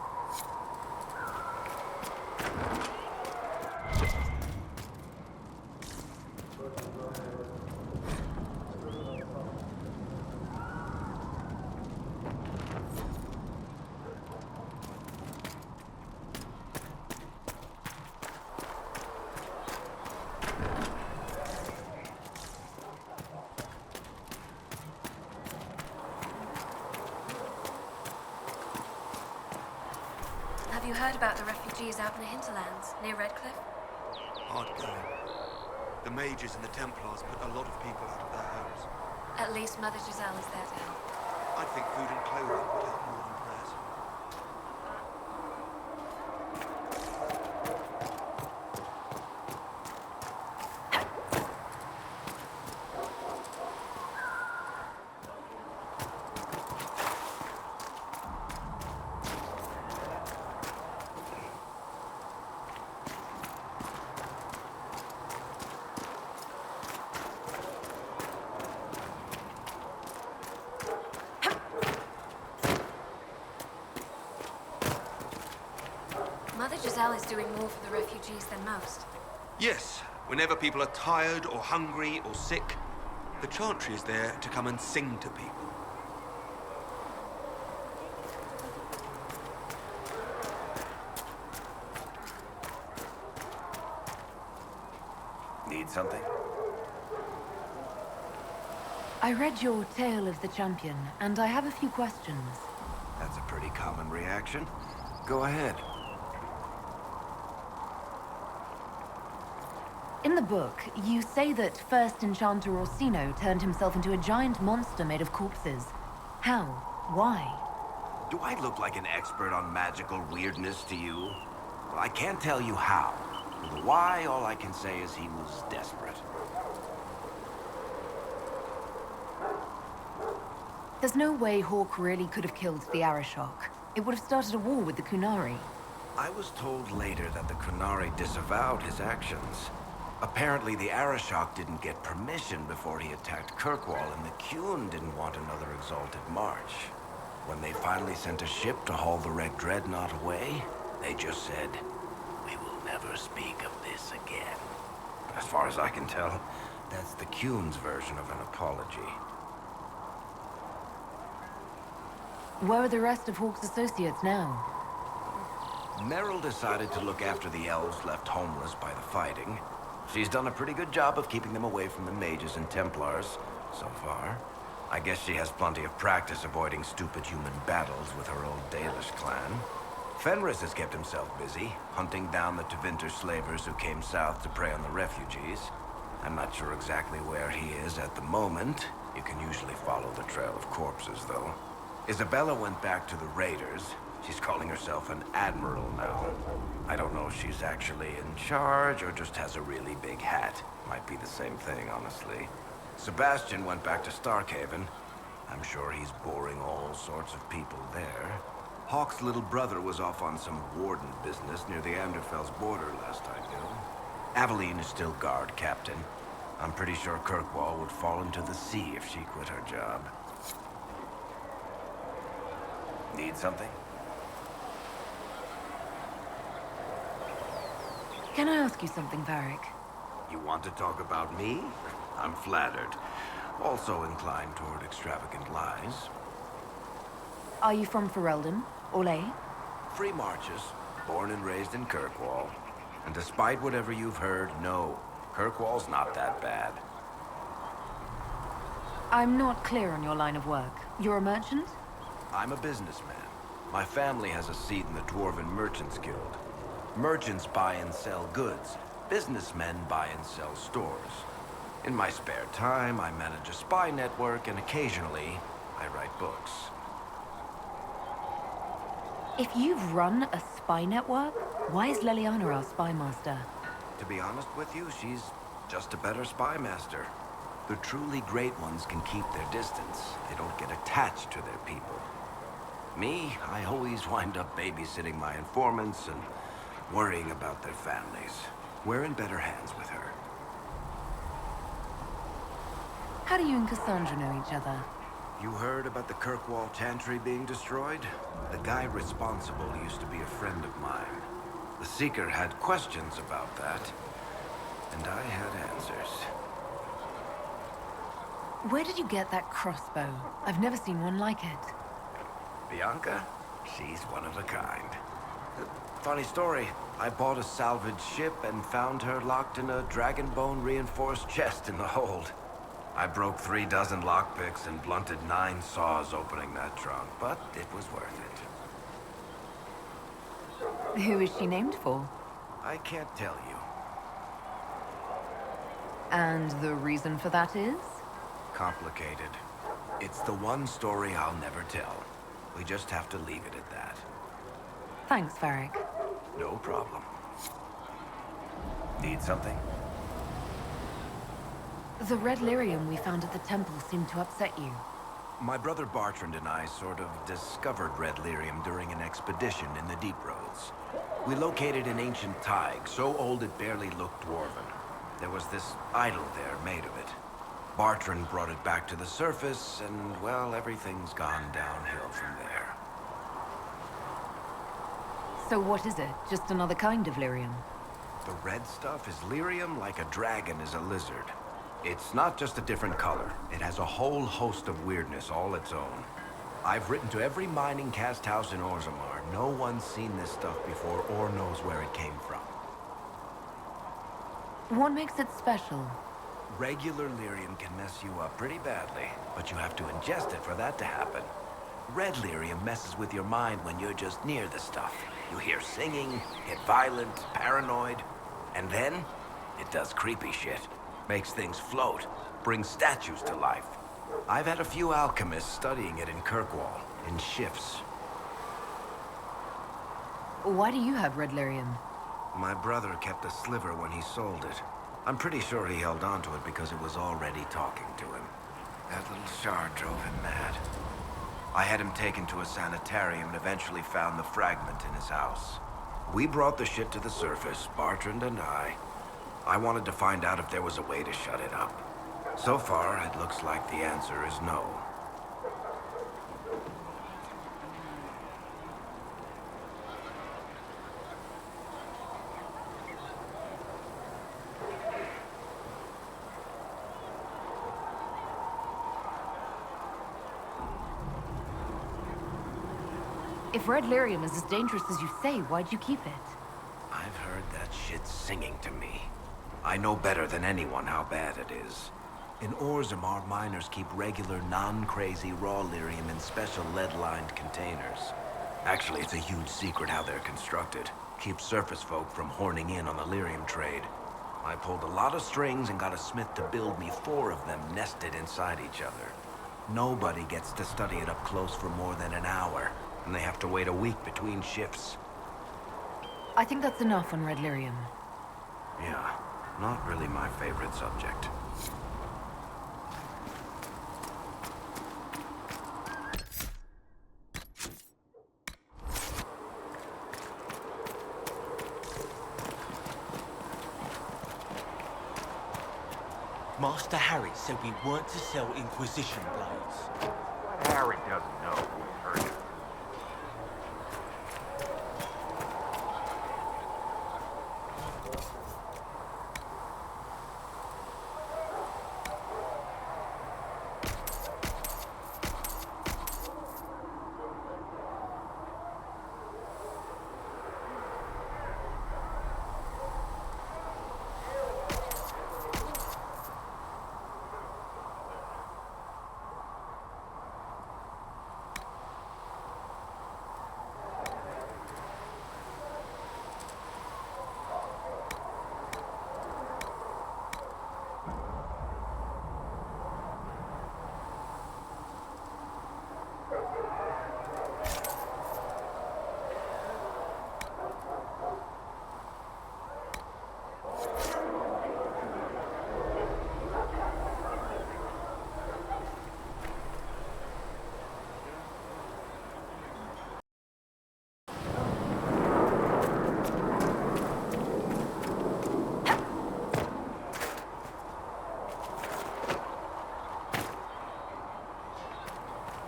Speaker 13: Have you heard about the refugees out in the hinterlands, near Redcliffe?
Speaker 15: Hard going. The mages and the Templars put a lot of people out of their homes.
Speaker 13: At least Mother Giselle is there to help.
Speaker 15: I think food and clothing would help more than prayers.
Speaker 13: Mother Giselle is doing more for the refugees than most.
Speaker 15: Yes, whenever people are tired or hungry or sick, the Chantry is there to come and sing to people.
Speaker 8: Need something?
Speaker 4: I read your Tale of the Champion, and I have a few questions.
Speaker 8: That's a pretty common reaction. Go ahead.
Speaker 4: In the book, you say that first Enchanter Orsino turned himself into a giant monster made of corpses. How? Why?
Speaker 8: Do I look like an expert on magical weirdness to you? Well, I can't tell you how. For the why, all I can say is he was desperate.
Speaker 4: There's no way Hawk really could have killed the Arashok. It would have started a war with the Kunari.
Speaker 8: I was told later that the Kunari disavowed his actions. Apparently, the Arashok didn't get permission before he attacked Kirkwall, and the Qun didn't want another exalted march. When they finally sent a ship to haul the Red Dreadnought away, they just said, "We will never speak of this again." As far as I can tell, that's the Qun's version of an apology.
Speaker 4: Where are the rest of Hawk's associates now?
Speaker 8: Meryl decided to look after the elves left homeless by the fighting. She's done a pretty good job of keeping them away from the mages and Templars, so far. I guess she has plenty of practice avoiding stupid human battles with her old Dalish clan. Fenris has kept himself busy, hunting down the Tevinter slavers who came south to prey on the refugees. I'm not sure exactly where he is at the moment. You can usually follow the trail of corpses, though. Isabella went back to the Raiders. She's calling herself an admiral now. I don't know if she's actually in charge or just has a really big hat. Might be the same thing, honestly. Sebastian went back to Starkhaven. I'm sure he's boring all sorts of people there. Hawk's little brother was off on some warden business near the Anderfell's border last I knew. Aveline is still guard captain. I'm pretty sure Kirkwall would fall into the sea if she quit her job. Need something?
Speaker 4: Can I ask you something, Varric?
Speaker 8: You want to talk about me? I'm flattered. Also inclined toward extravagant lies.
Speaker 4: Are you from Ferelden? Orlais?
Speaker 8: Free marches, born and raised in Kirkwall. And despite whatever you've heard, no, Kirkwall's not that bad.
Speaker 4: I'm not clear on your line of work. You're a merchant?
Speaker 8: I'm a businessman. My family has a seat in the Dwarven Merchants Guild. Merchants buy and sell goods. Businessmen buy and sell stores. In my spare time, I manage a spy network, and occasionally, I write books.
Speaker 4: If you've run a spy network, why is Leliana our spy master?
Speaker 8: To be honest with you, she's just a better spy master. The truly great ones can keep their distance. They don't get attached to their people. Me, I always wind up babysitting my informants and worrying about their families. We're in better hands with her.
Speaker 4: How do you and Cassandra know each other?
Speaker 8: You heard about the Kirkwall Chantry being destroyed? The guy responsible used to be a friend of mine. The Seeker had questions about that, and I had answers.
Speaker 4: Where did you get that crossbow? I've never seen one like it.
Speaker 8: Bianca? She's one of a kind. Funny story. I bought a salvaged ship and found her locked in a dragonbone reinforced chest in the hold. I broke 3 dozen lockpicks and blunted 9 saws opening that trunk, but it was worth it.
Speaker 4: Who is she named for?
Speaker 8: I can't tell you.
Speaker 4: And the reason for that is?
Speaker 8: Complicated. It's the one story I'll never tell. We just have to leave it at that.
Speaker 4: Thanks, Varric.
Speaker 8: No problem. Need something?
Speaker 4: The red lyrium we found at the temple seemed to upset you.
Speaker 8: My brother Bartrand and I sort of discovered red lyrium during an expedition in the Deep Roads. We located an ancient thaig, so old it barely looked dwarven. There was this idol there made of it. Bartrand brought it back to the surface, and, well, everything's gone downhill from there.
Speaker 4: So what is it? Just another kind of lyrium?
Speaker 8: The red stuff is lyrium like a dragon is a lizard. It's not just a different color. It has a whole host of weirdness all its own. I've written to every mining cast house in Orzammar. No one's seen this stuff before or knows where it came from.
Speaker 4: What makes it special?
Speaker 8: Regular lyrium can mess you up pretty badly, but you have to ingest it for that to happen. Red lyrium messes with your mind when you're just near the stuff. You hear singing, get violent, paranoid, and then It does creepy shit. Makes things float. Brings statues to life. I've had a few alchemists studying it in Kirkwall, in shifts.
Speaker 4: Why do you have red lyrium?
Speaker 8: My brother kept a sliver when he sold it. I'm pretty sure he held on to it because it was already talking to him. That little shard drove him mad. I had him taken to a sanitarium and eventually found the fragment in his house. We brought the shit to the surface, Bartrand and I. I wanted to find out if there was a way to shut it up. So far, it looks like the answer is no.
Speaker 4: If red lyrium is as dangerous as you say, why'd you keep it?
Speaker 8: I've heard that shit singing to me. I know better than anyone how bad it is. In Orzammar, miners keep regular, non-crazy raw lyrium in special lead-lined containers. Actually, it's a huge secret how they're constructed. Keeps surface folk from horning in on the lyrium trade. I pulled a lot of strings and got a smith to build me 4 of them nested inside each other. Nobody gets to study it up close for more than an hour, and they have to wait a week between shifts.
Speaker 4: I think that's enough on red lyrium.
Speaker 8: Yeah, not really my favorite subject.
Speaker 5: Master Harry said we weren't to sell Inquisition blades.
Speaker 16: Harry doesn't know. We've heard it.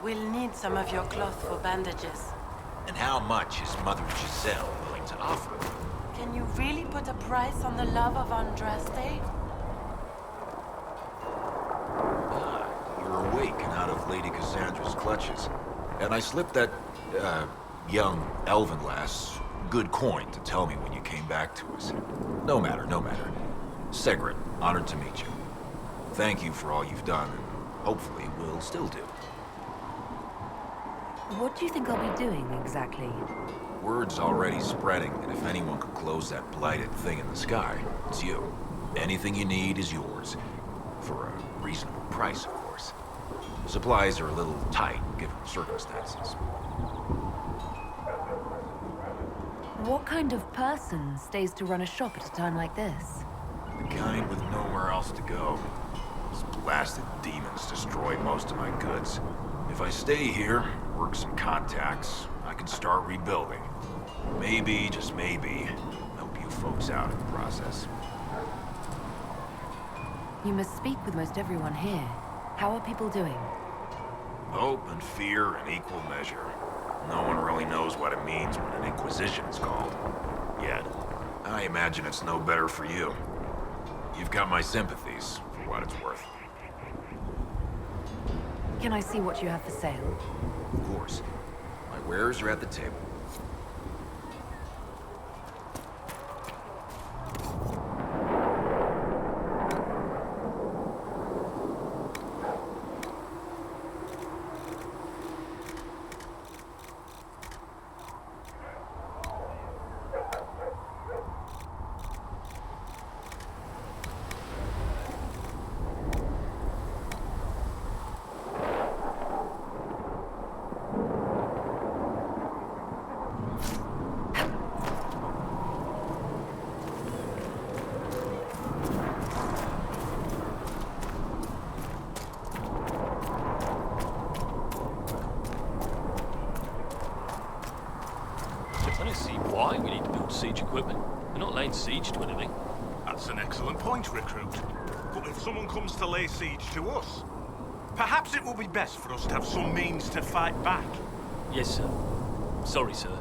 Speaker 2: We'll need some of your cloth for bandages.
Speaker 17: And how much is Mother Giselle willing to offer?
Speaker 2: Can you really put a price on the love of Andraste?
Speaker 17: Ah, you're awake and out of Lady Cassandra's clutches. And I slipped that, young elven lass good coin to tell me when you came back to us. No matter, no matter. Segritt, honored to meet you. Thank you for all you've done, and hopefully will still do.
Speaker 4: What do you think I'll be doing, exactly?
Speaker 17: Word's already spreading, and if anyone could close that blighted thing in the sky, it's you. Anything you need is yours. For a reasonable price, of course. Supplies are a little tight, given the circumstances.
Speaker 4: What kind of person stays to run a shop at a time like this?
Speaker 17: The kind with nowhere else to go. Those blasted demons destroyed most of my goods. If I stay here, work some contacts, I can start rebuilding. Maybe, just maybe, help you folks out in the process.
Speaker 4: You must speak with most everyone here. How are people doing?
Speaker 17: Hope and fear in equal measure. No one really knows what it means when an Inquisition is called. Yet. I imagine it's no better for you. You've got my sympathies, for what it's worth.
Speaker 4: Can I see what you have for sale?
Speaker 17: Of course. My wares are at the table.
Speaker 18: see why we need to build siege equipment. We're not laying siege to anything.
Speaker 14: That's an excellent point, Recruit. But if someone comes to lay siege to us, perhaps it will be best for us to have some means to fight back.
Speaker 18: Yes, sir. Sorry, sir.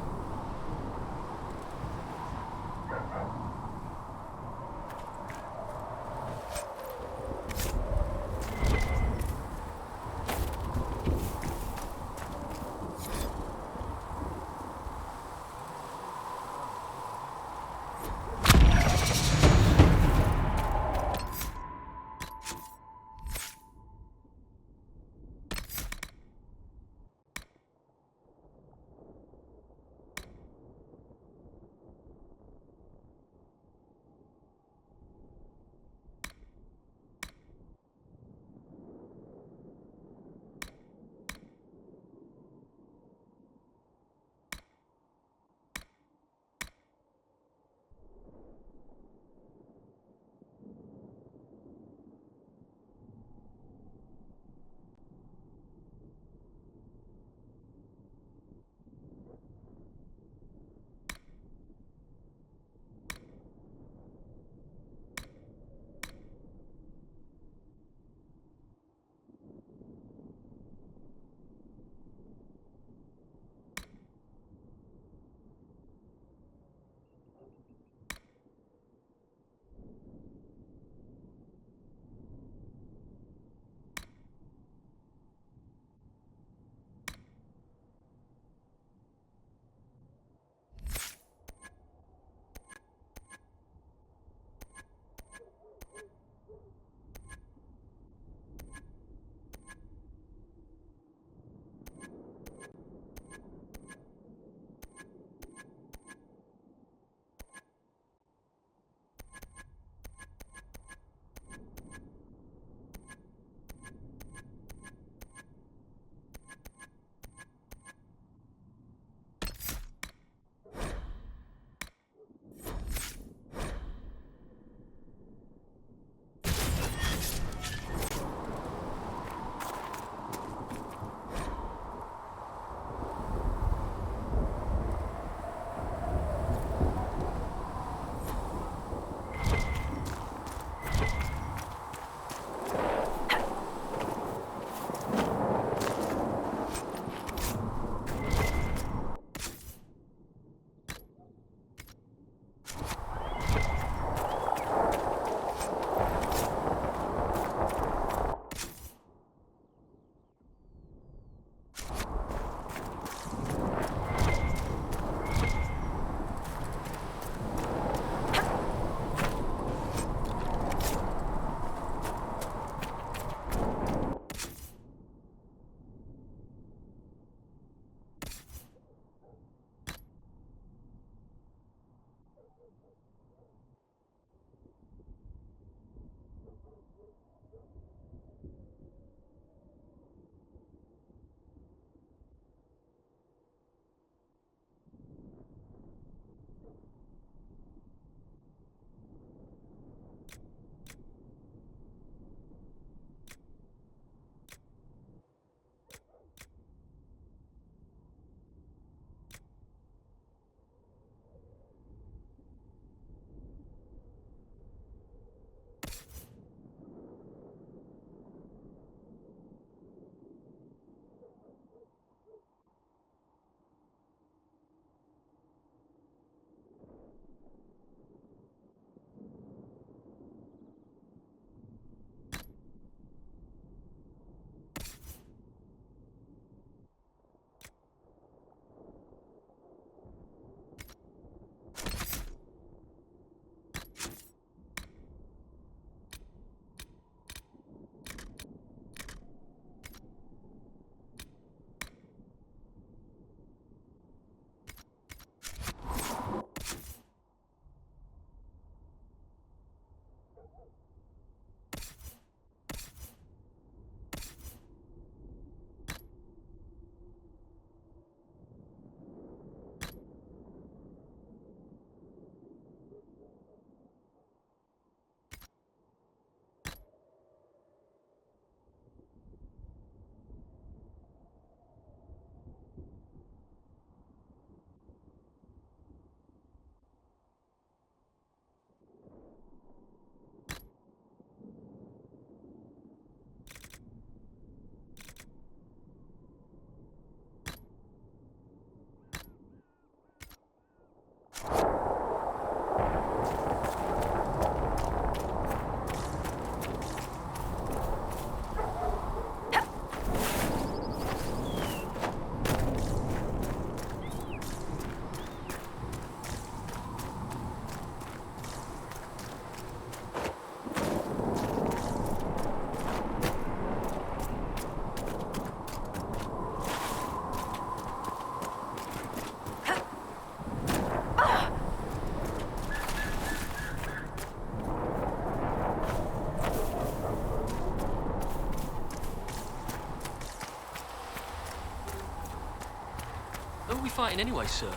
Speaker 18: fighting anyway, sir?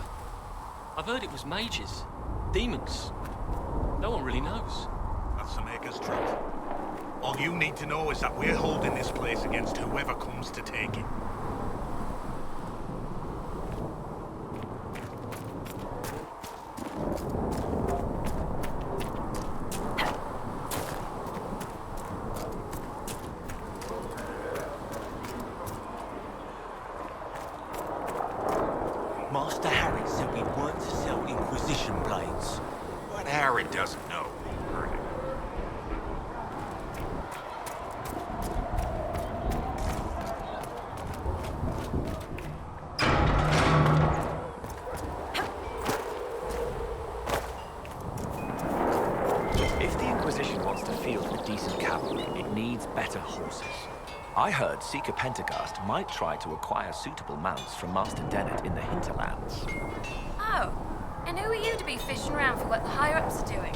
Speaker 18: I've heard it was mages, demons. No one really knows.
Speaker 14: That's the Maker's truth. All you need to know is that we're holding this place against whoever comes to take it.
Speaker 5: Master Harry said we weren't to sell Inquisition blades.
Speaker 17: What Harry doesn't know.
Speaker 19: If the Inquisition wants to field a decent cavalry, it needs better horses. I heard Seeker Pentecost might try to acquire suitable mounts from Master Dennett in the hinterlands.
Speaker 13: Oh, and who are you to be fishing around for what the higher-ups are doing?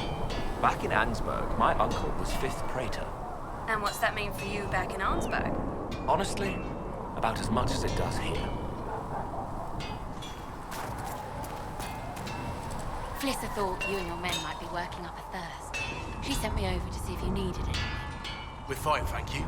Speaker 19: Back in Ansburg, my uncle was 5th Praetor.
Speaker 13: And what's that mean for you back in Arnsberg?
Speaker 19: Honestly, about as much as it does here.
Speaker 11: Flissa thought you and your men might be working up a thirst. She sent me over to see if you needed anything.
Speaker 12: We're fine, thank you.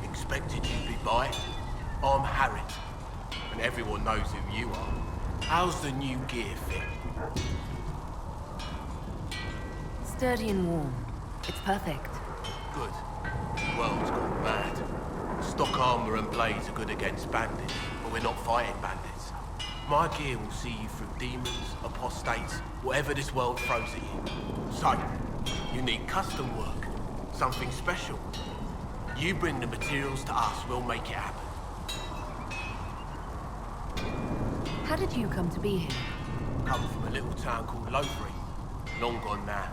Speaker 12: Expected you'd be by. I'm Harry, and everyone knows who you are. How's the new gear fit?
Speaker 4: Sturdy and warm. It's perfect.
Speaker 12: Good. The world's gone mad. Stock armor and blades are good against bandits, but we're not fighting bandits. My gear will see you through demons, apostates, whatever this world throws at you. So, you need custom work, something special. You bring the materials to us, we'll make it happen.
Speaker 4: How did you come to be here?
Speaker 12: Come from a little town called Lothbury. Long gone now.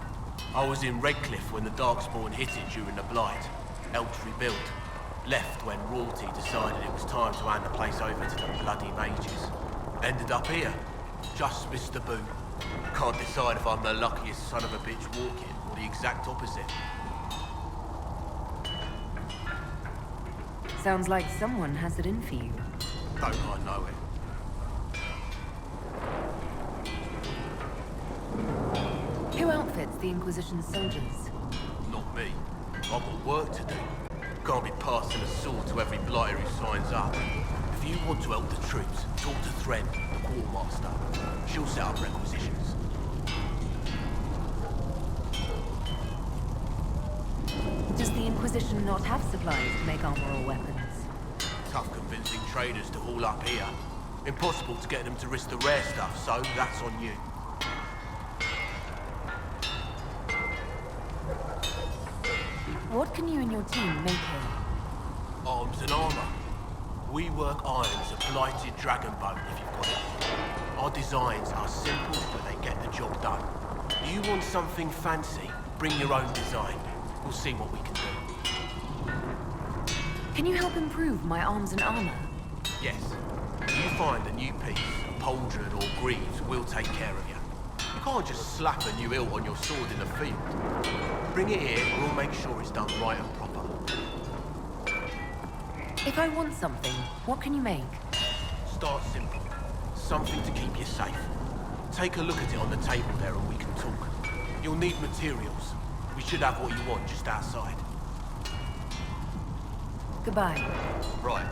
Speaker 12: I was in Redcliffe when the Darkspawn hit it during the Blight. Helped rebuild. Left when royalty decided it was time to hand the place over to the bloody mages. Ended up here. Just missed the boot. Can't decide if I'm the luckiest son of a bitch walking or the exact opposite.
Speaker 4: Sounds like someone has it in for you.
Speaker 12: Don't I know it?
Speaker 4: Who outfits the Inquisition's soldiers?
Speaker 12: Not me. I've got work to do. Can't be passing a sword to every blighter who signs up. If you want to help the troops, talk to Thred, the quartermaster. She'll set up requisitions.
Speaker 4: Does the Inquisition not have supplies to make armor or weapons?
Speaker 12: Tough convincing traders to haul up here. Impossible to get them to risk the rare stuff, so that's on you.
Speaker 4: What can you and your team make here?
Speaker 12: Arms and armor. We work irons a blighted dragon bone if you've got it. Our designs are simple, but they get the job done. You want something fancy? Bring your own design. We'll see what we can do.
Speaker 4: Can you help improve my arms and armor?
Speaker 12: Yes. You find a new piece, pauldron or greaves, we'll take care of you. You can't just slap a new hilt on your sword in the field. Bring it here, and we'll make sure it's done right and proper.
Speaker 4: If I want something, what can you make?
Speaker 12: Start simple. Something to keep you safe. Take a look at it on the table there and we can talk. You'll need materials. We should have what you want just outside.
Speaker 4: Goodbye.
Speaker 15: Right.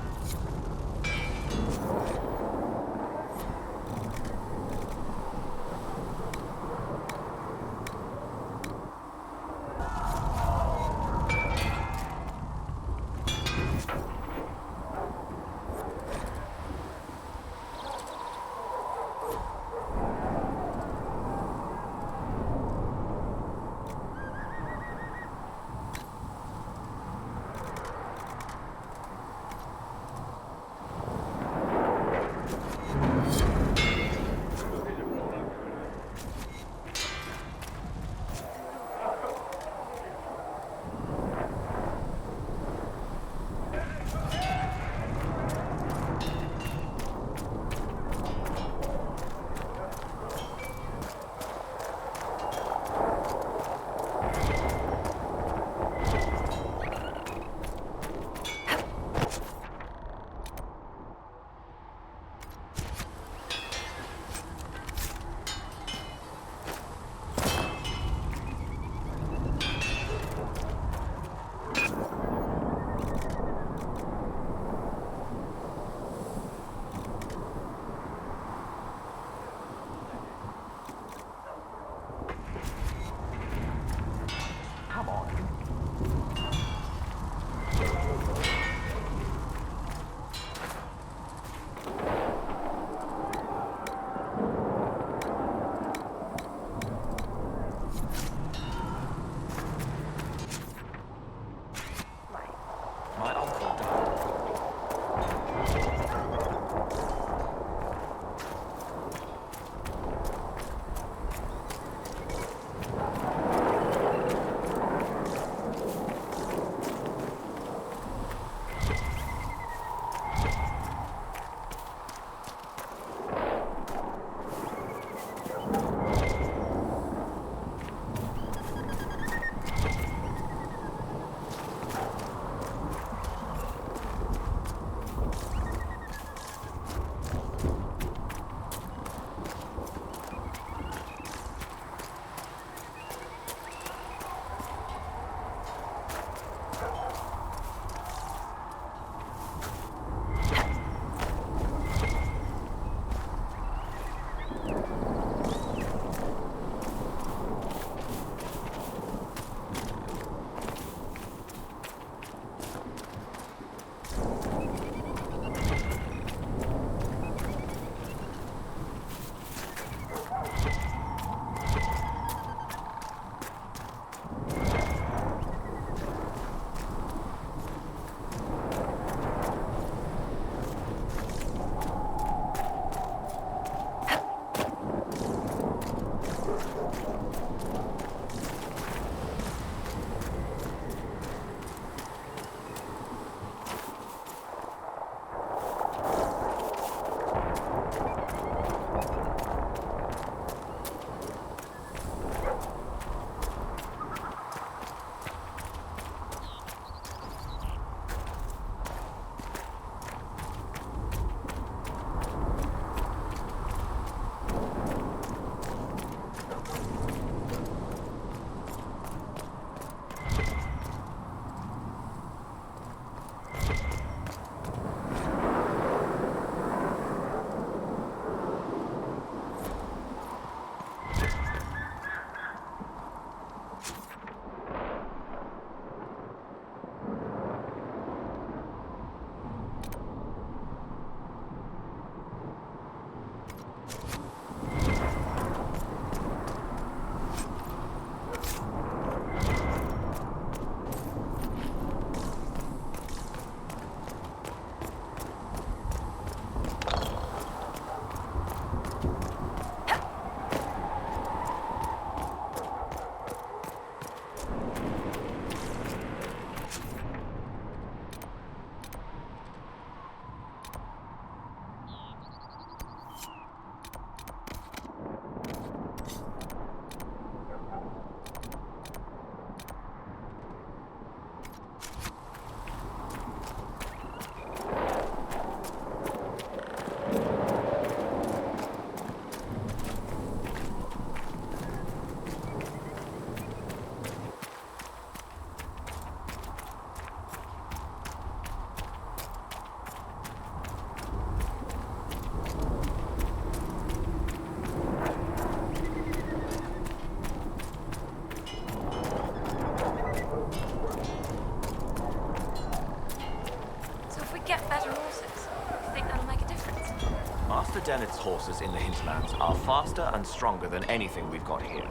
Speaker 19: Dennet's horses in the hinterlands are faster and stronger than anything we've got here.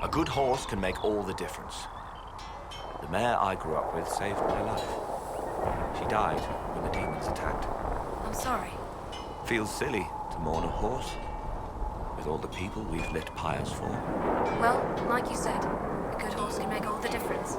Speaker 19: A good horse can make all the difference. The mare I grew up with saved my life. She died when the demons attacked.
Speaker 13: I'm sorry.
Speaker 19: Feels silly to mourn a horse, with all the people we've lit pyres for.
Speaker 13: Well, like you said, a good horse can make all the difference.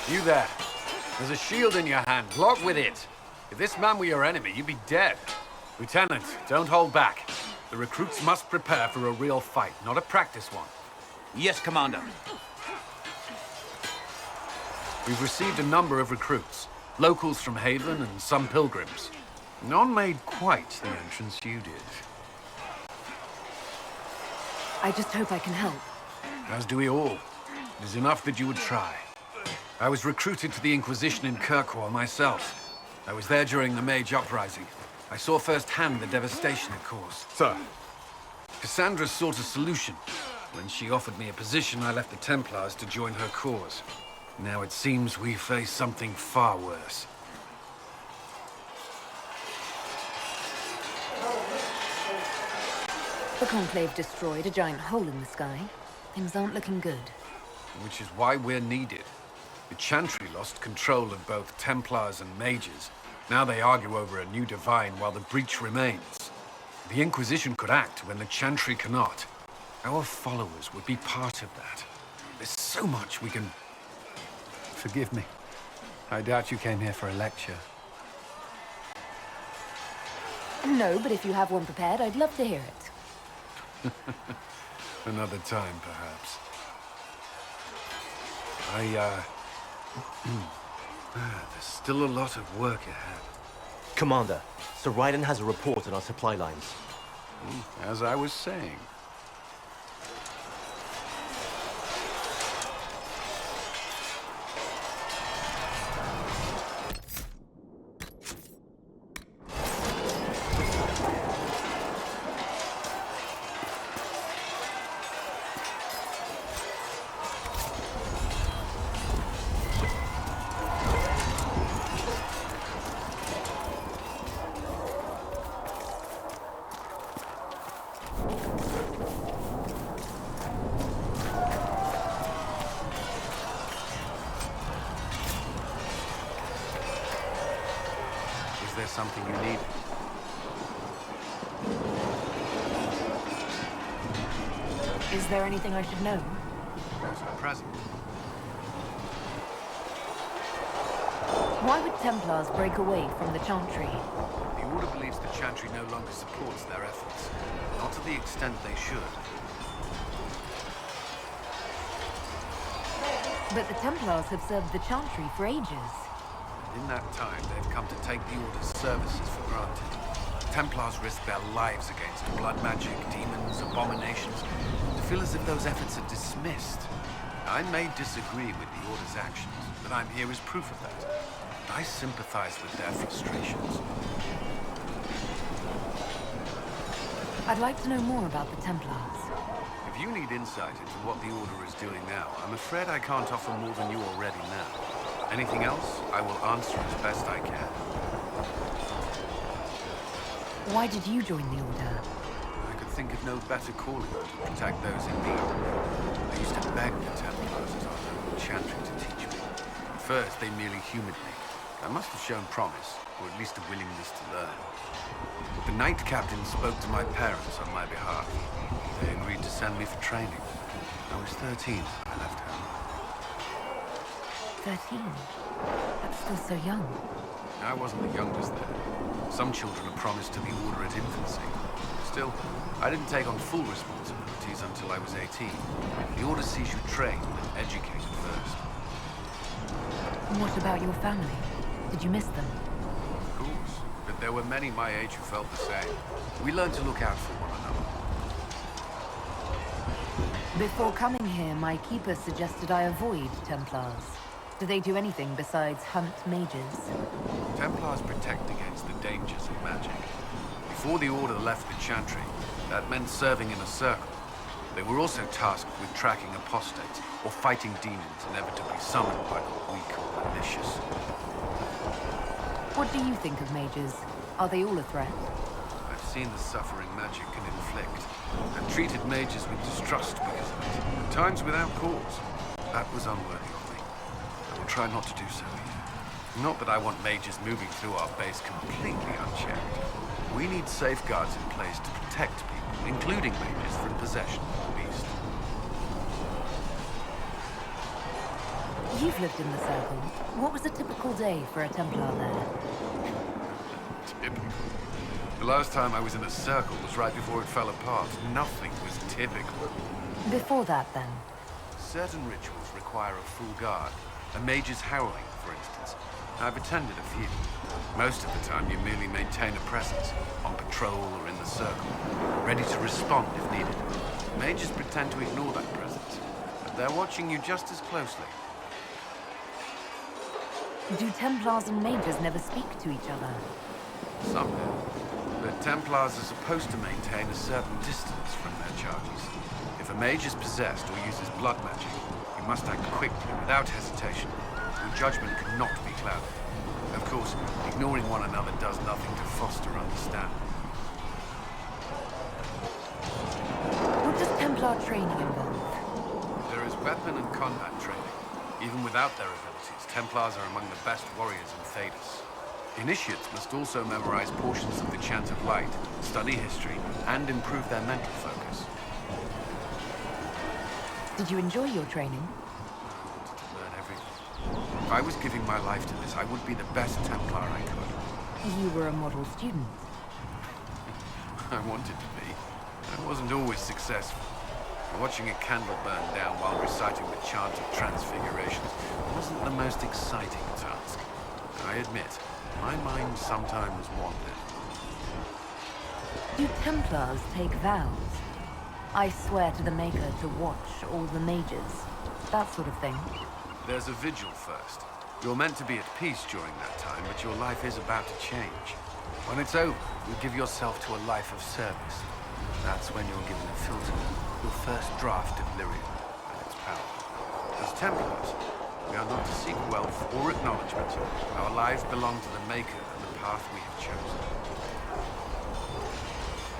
Speaker 10: You there. There's a shield in your hand. Block with it. If this man were your enemy, you'd be dead. Lieutenant, don't hold back. The recruits must prepare for a real fight, not a practice one.
Speaker 20: Yes, Commander.
Speaker 10: We've received a number of recruits. Locals from Haven and some pilgrims. None made quite the entrance you did.
Speaker 4: I just hope I can help.
Speaker 10: As do we all. It is enough that you would try. I was recruited to the Inquisition in Kirkwall myself. I was there during the Mage Uprising. I saw firsthand the devastation it caused.
Speaker 14: Sir.
Speaker 10: Cassandra sought a solution. When she offered me a position, I left the Templars to join her cause. Now it seems we face something far worse.
Speaker 4: The Conclave destroyed a giant hole in the sky. Things aren't looking good.
Speaker 10: Which is why we're needed. The Chantry lost control of both Templars and Mages. Now they argue over a new Divine while the breach remains. The Inquisition could act when the Chantry cannot. Our followers would be part of that. There's so much we can... Forgive me. I doubt you came here for a lecture.
Speaker 4: No, but if you have one prepared, I'd love to hear it.
Speaker 10: Another time, perhaps. There's still a lot of work ahead.
Speaker 5: Commander, Sir Ryden has a report on our supply lines.
Speaker 10: As I was saying. Something you need.
Speaker 4: Is there anything I should know?
Speaker 10: There's a present.
Speaker 4: Why would Templars break away from the Chantry?
Speaker 10: The Order believes the Chantry no longer supports their efforts. Not to the extent they should.
Speaker 4: But the Templars have served the Chantry for ages.
Speaker 10: In that time, they've come to take the Order's services for granted. Templars risk their lives against blood magic, demons, abominations, to feel as if those efforts are dismissed. I may disagree with the Order's actions, but I'm here as proof of that. I sympathize with their frustrations.
Speaker 4: I'd like to know more about the Templars.
Speaker 10: If you need insight into what the Order is doing now, I'm afraid I can't offer more than you already know. Anything else, I will answer as best I can.
Speaker 4: Why did you join the Order?
Speaker 10: I could think of no better calling than to protect those in need. I used to beg the Templars at our local Chantry to teach me. At first, they merely humored me. I must have shown promise, or at least a willingness to learn. The Knight Captain spoke to my parents on my behalf. They agreed to send me for training. I was 13 when I left home.
Speaker 4: 13? That's still so young.
Speaker 10: I wasn't the youngest there. Some children are promised to the Order at infancy. Still, I didn't take on full responsibilities until I was 18. The Order sees you trained and educated first.
Speaker 4: And what about your family? Did you miss them?
Speaker 10: Of course, but there were many my age who felt the same. We learned to look out for one another.
Speaker 4: Before coming here, my keeper suggested I avoid Templars. Do they do anything besides hunt mages?
Speaker 10: Templars protect against the dangers of magic. Before the Order left the Chantry, that meant serving in a circle. They were also tasked with tracking apostates, or fighting demons inevitably summoned by the weak or malicious.
Speaker 4: What do you think of mages? Are they all a threat?
Speaker 10: I've seen the suffering magic can inflict, and treated mages with distrust because of it, at times without cause. That was unworthy of me. I will try not to do so here. Not that I want mages moving through our base completely unchecked. We need safeguards in place to protect people, including mages, from possession of the beast.
Speaker 4: You've lived in the Circle. What was a typical day for a Templar there?
Speaker 10: Typical. The last time I was in a circle was right before it fell apart. Nothing was typical.
Speaker 4: Before that, then?
Speaker 10: Certain rituals require a full guard. A mage's howling, for instance. I've attended a few. Most of the time, you merely maintain a presence, on patrol or in the circle, ready to respond if needed. Mages pretend to ignore that presence, but they're watching you just as closely.
Speaker 4: Do Templars and mages never speak to each other?
Speaker 10: Some do. But Templars are supposed to maintain a certain distance from their charges. If a mage is possessed or uses blood magic, you must act quickly, without hesitation. Your judgment cannot be clouded. Of course, ignoring one another does nothing to foster understanding.
Speaker 4: What does Templar training involve?
Speaker 10: There is weapon and combat training. Even without their abilities, Templars are among the best warriors in Thedas. Initiates must also memorize portions of the Chant of Light, study history, and improve their mental focus.
Speaker 4: Did you enjoy your training?
Speaker 10: Learn everything. If I was giving my life to this, I would be the best Templar I could.
Speaker 4: You were a model student.
Speaker 10: I wanted to be. I wasn't always successful. Watching a candle burn down while reciting the chant of transfiguration wasn't the most exciting task. I admit, my mind sometimes wandered.
Speaker 4: Do Templars take vows? I swear to the Maker to watch all the mages. That sort of thing.
Speaker 10: There's a vigil first. You're meant to be at peace during that time, but your life is about to change. When it's over, you give yourself to a life of service. That's when you're given a filter, your first draft of Lyrium and its power. As Templars, we are not to seek wealth or acknowledgement. Our lives belong to the Maker and the path we have chosen.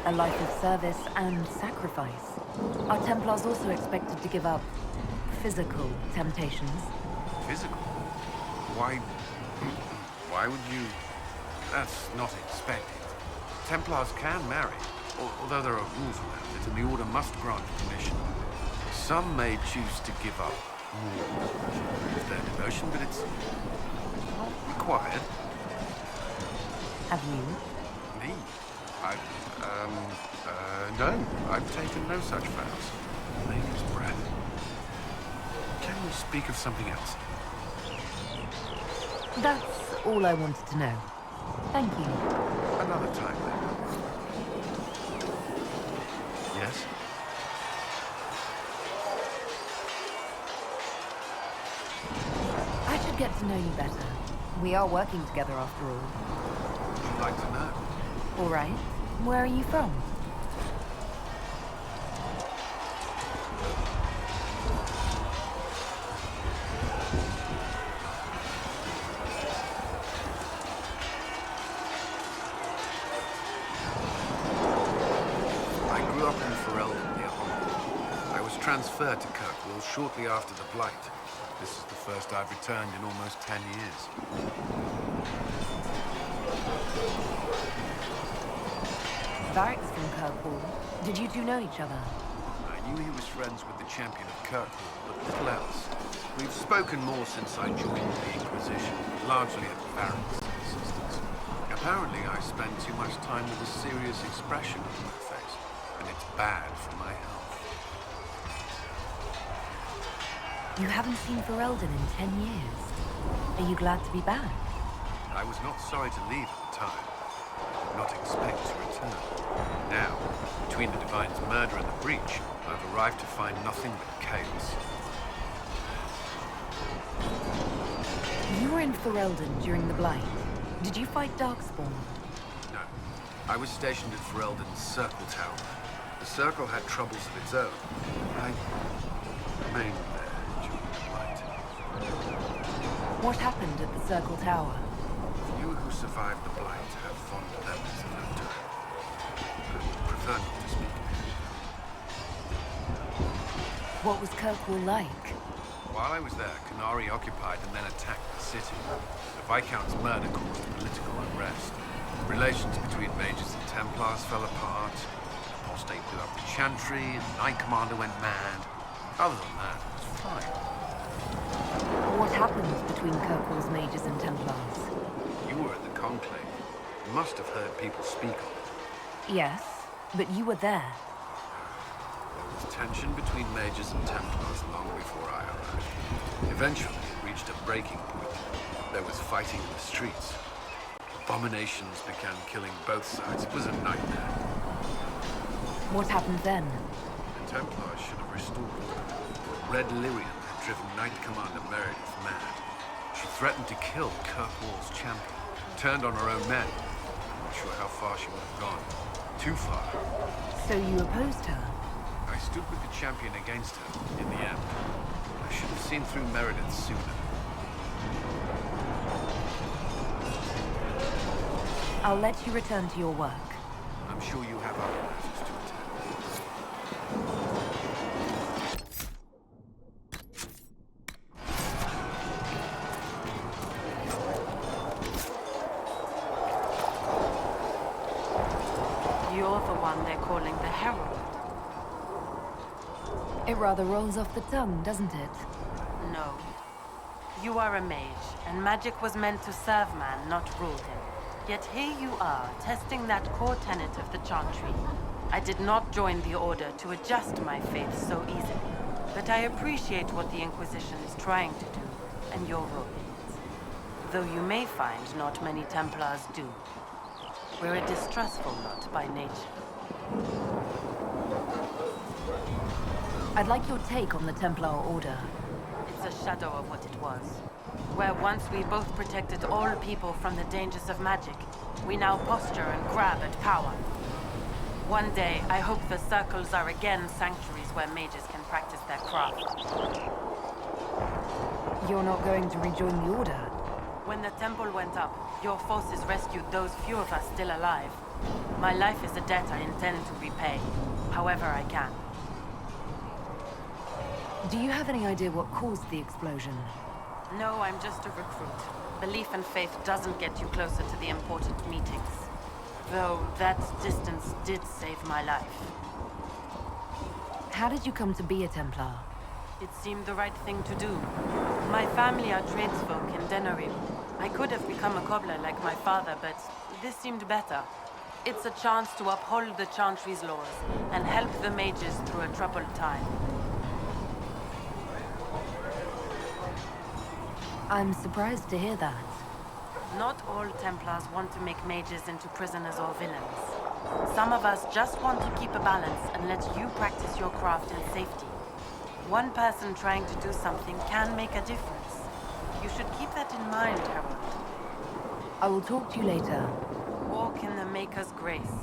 Speaker 4: A life of service and sacrifice. Are Templars also expected to give up physical temptations?
Speaker 10: Physical? Why would you... That's not expected. Templars can marry, although there are rules around it, and the Order must grant permission. Some may choose to give up more of their devotion, but it's not required.
Speaker 4: Have you?
Speaker 10: Me? No. I've taken no such vows. Lady's breath. Can we speak of something else?
Speaker 4: That's all I wanted to know. Thank you.
Speaker 10: Another time, then. Yes?
Speaker 4: I should get to know you better. We are working together after all.
Speaker 10: I'd like to know.
Speaker 4: All right. Where are you from?
Speaker 10: Transferred to Kirkwall shortly after the Blight. This is the first I've returned in almost 10 years.
Speaker 4: Varric's from Kirkwall. Did you two know each other?
Speaker 10: I knew he was friends with the champion of Kirkwall, but little else. We've spoken more since I joined the Inquisition, largely at Varric's insistence. Apparently I spend too much time with a serious expression on my face, and it's bad for my health.
Speaker 4: You haven't seen Ferelden in 10 years. Are you glad to be back?
Speaker 10: I was not sorry to leave at the time. I did not expect to return. Now, between the Divine's murder and the breach, I've arrived to find nothing but chaos.
Speaker 4: in Ferelden during the Blight. Did you fight Darkspawn?
Speaker 10: No. I was stationed at Ferelden's Circle Tower. The Circle had troubles of its own. I remained there during the Blight.
Speaker 4: What happened at the Circle Tower?
Speaker 10: You who survived the Blight have fond memories of that time. I prefer not to speak of it.
Speaker 4: What was Kirkwall like?
Speaker 10: While I was there, Canary occupied and then attacked the city. The Viscount's murder caused political unrest. Relations between mages and Templars fell apart. An apostate blew up the Chantry, and the Knight Commander went mad. Other than that, it was fine.
Speaker 4: What happened between Kirkwall's mages and Templars?
Speaker 10: You were at the Conclave. You must have heard people speak of it.
Speaker 4: Yes, but you were there.
Speaker 10: There was tension between mages and Templars long before I arrived. Eventually, it reached a breaking point. There was fighting in the streets. Abominations began killing both sides. It was a nightmare.
Speaker 4: What happened then?
Speaker 10: The Templars should have restored order. Red Lyrian had driven Knight Commander Meredith mad. She threatened to kill Kirkwall's champion. Turned on her own men. I'm not sure how far she would have gone. Too far.
Speaker 4: So you opposed her?
Speaker 10: I stood with the champion against her, in the end. I should have seen through Meredith sooner.
Speaker 4: I'll let you return to your work.
Speaker 10: I'm sure you have other matters to attend.
Speaker 2: You're the one they're calling the Herald.
Speaker 4: It rather rolls off the tongue, doesn't it?
Speaker 2: No. You are a mage, and magic was meant to serve man, not rule him. Yet here you are, testing that core tenet of the Chantry. I did not join the Order to adjust my faith so easily, but I appreciate what the Inquisition is trying to do, and your role in it. Though you may find not many Templars do. We're a distrustful lot by nature.
Speaker 4: I'd like your take on the Templar Order.
Speaker 2: It's a shadow of what it was. Where once we both protected all people from the dangers of magic, we now posture and grab at power. One day, I hope the circles are again sanctuaries where mages can practice their craft.
Speaker 4: You're not going to rejoin the Order?
Speaker 2: When the temple went up, your forces rescued those few of us still alive. My life is a debt I intend to repay, however I can.
Speaker 4: Do you have any idea what caused the explosion?
Speaker 2: No, I'm just a recruit. Belief and faith doesn't get you closer to the important meetings. Though that distance did save my life.
Speaker 4: How did you come to be a Templar?
Speaker 2: It seemed the right thing to do. My family are tradesfolk in Denerim. I could have become a cobbler like my father, but this seemed better. It's a chance to uphold the Chantry's laws and help the mages through a troubled time.
Speaker 4: I'm surprised to hear that.
Speaker 2: Not all Templars want to make mages into prisoners or villains. Some of us just want to keep a balance and let you practice your craft in safety. One person trying to do something can make a difference. You should keep that in mind, Harold.
Speaker 4: I will talk to you later.
Speaker 2: Walk in the Maker's grace.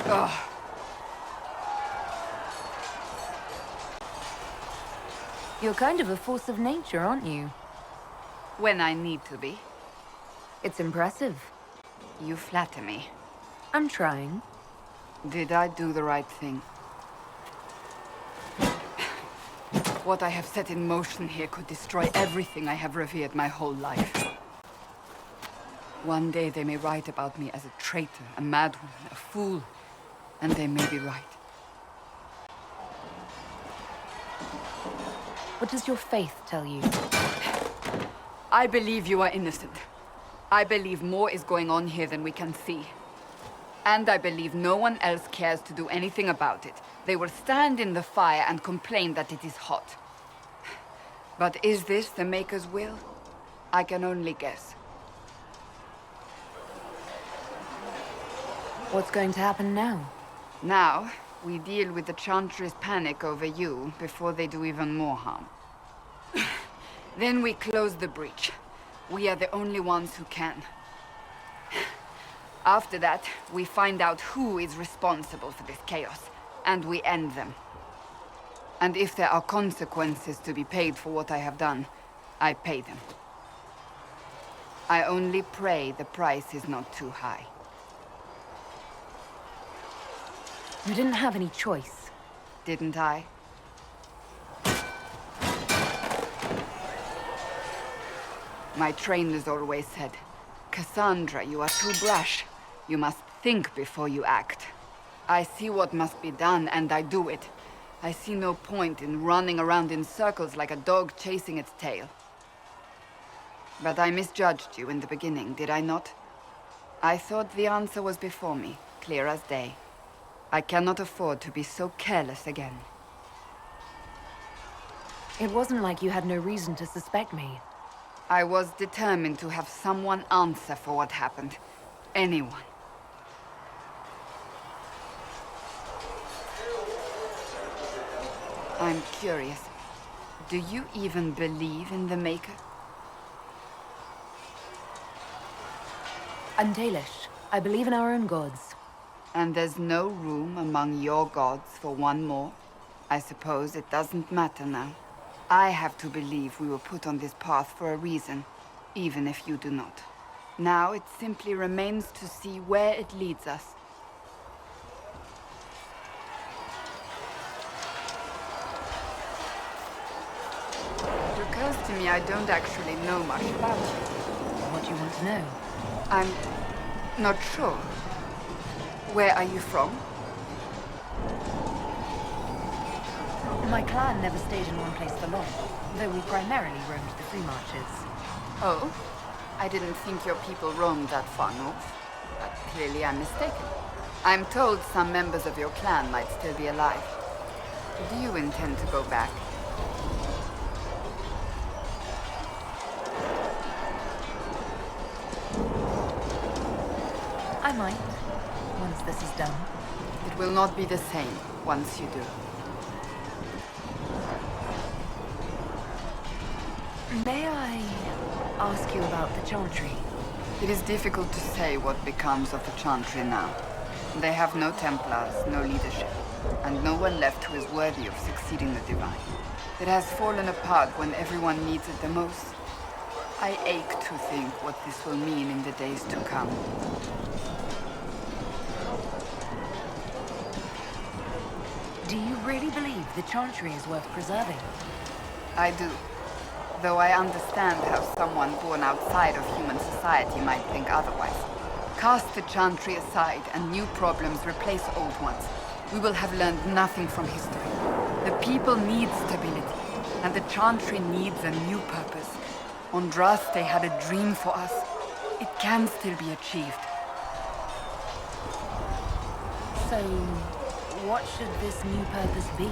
Speaker 9: Ugh.
Speaker 4: You're kind of a force of nature, aren't you?
Speaker 9: When I need to be.
Speaker 4: It's impressive.
Speaker 9: You flatter me.
Speaker 4: I'm trying.
Speaker 9: Did I do the right thing? What I have set in motion here could destroy everything I have revered my whole life. One day they may write about me as a traitor, a madwoman, a fool, and they may be right.
Speaker 4: What does your faith tell you?
Speaker 9: I believe you are innocent. I believe more is going on here than we can see. And I believe no one else cares to do anything about it. They will stand in the fire and complain that it is hot. But is this the Maker's will? I can only guess.
Speaker 4: What's going to happen now?
Speaker 9: Now, we deal with the Chantry's panic over you before they do even more harm. Then we close the breach. We are the only ones who can. After that, we find out who is responsible for this chaos, and we end them. And if there are consequences to be paid for what I have done, I pay them. I only pray the price is not too high.
Speaker 4: You didn't have any choice.
Speaker 9: Didn't I? My trainers always said, Cassandra, you are too brash. You must think before you act. I see what must be done, and I do it. I see no point in running around in circles like a dog chasing its tail. But I misjudged you in the beginning, did I not? I thought the answer was before me, clear as day. I cannot afford to be so careless again.
Speaker 4: It wasn't like you had no reason to suspect me.
Speaker 9: I was determined to have someone answer for what happened. Anyone. I'm curious. Do you even believe in the Maker?
Speaker 4: I'm Dalish. I believe in our own gods.
Speaker 9: And there's no room among your gods for one more? I suppose it doesn't matter now. I have to believe we were put on this path for a reason, even if you do not. Now it simply remains to see where it leads us. It occurs to me I don't actually know much about you.
Speaker 4: What do you want to know?
Speaker 9: I'm not sure. Where are you from?
Speaker 4: My clan never stayed in one place for long, though we primarily roamed the free marches.
Speaker 9: Oh? I didn't think your people roamed that far north. But clearly I'm mistaken. I'm told some members of your clan might still be alive. Do you intend to go back?
Speaker 4: I might, once this is done.
Speaker 9: It will not be the same once you do.
Speaker 4: May I ask you about the Chantry?
Speaker 9: It is difficult to say what becomes of the Chantry now. They have no Templars, no leadership, and no one left who is worthy of succeeding the Divine. It has fallen apart when everyone needs it the most. I ache to think what this will mean in the days to come.
Speaker 4: Do you really believe the Chantry is worth preserving?
Speaker 9: I do. Though I understand how someone born outside of human society might think otherwise. Cast the Chantry aside and new problems replace old ones. We will have learned nothing from history. The people need stability, and the Chantry needs a new purpose. Andraste had a dream for us. It can still be achieved.
Speaker 4: So, what should this new purpose be?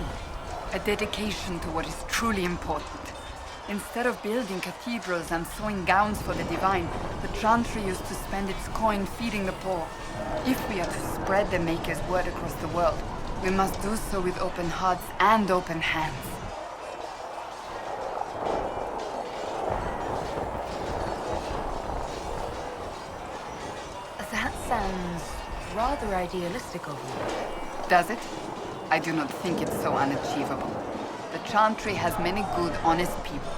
Speaker 9: A dedication to what is truly important. Instead of building cathedrals and sewing gowns for the Divine, the Chantry used to spend its coin feeding the poor. If we are to spread the Maker's word across the world, we must do so with open hearts and open hands.
Speaker 4: That sounds rather idealistic of you.
Speaker 9: Does it? I do not think it's so unachievable. The Chantry has many good, honest people.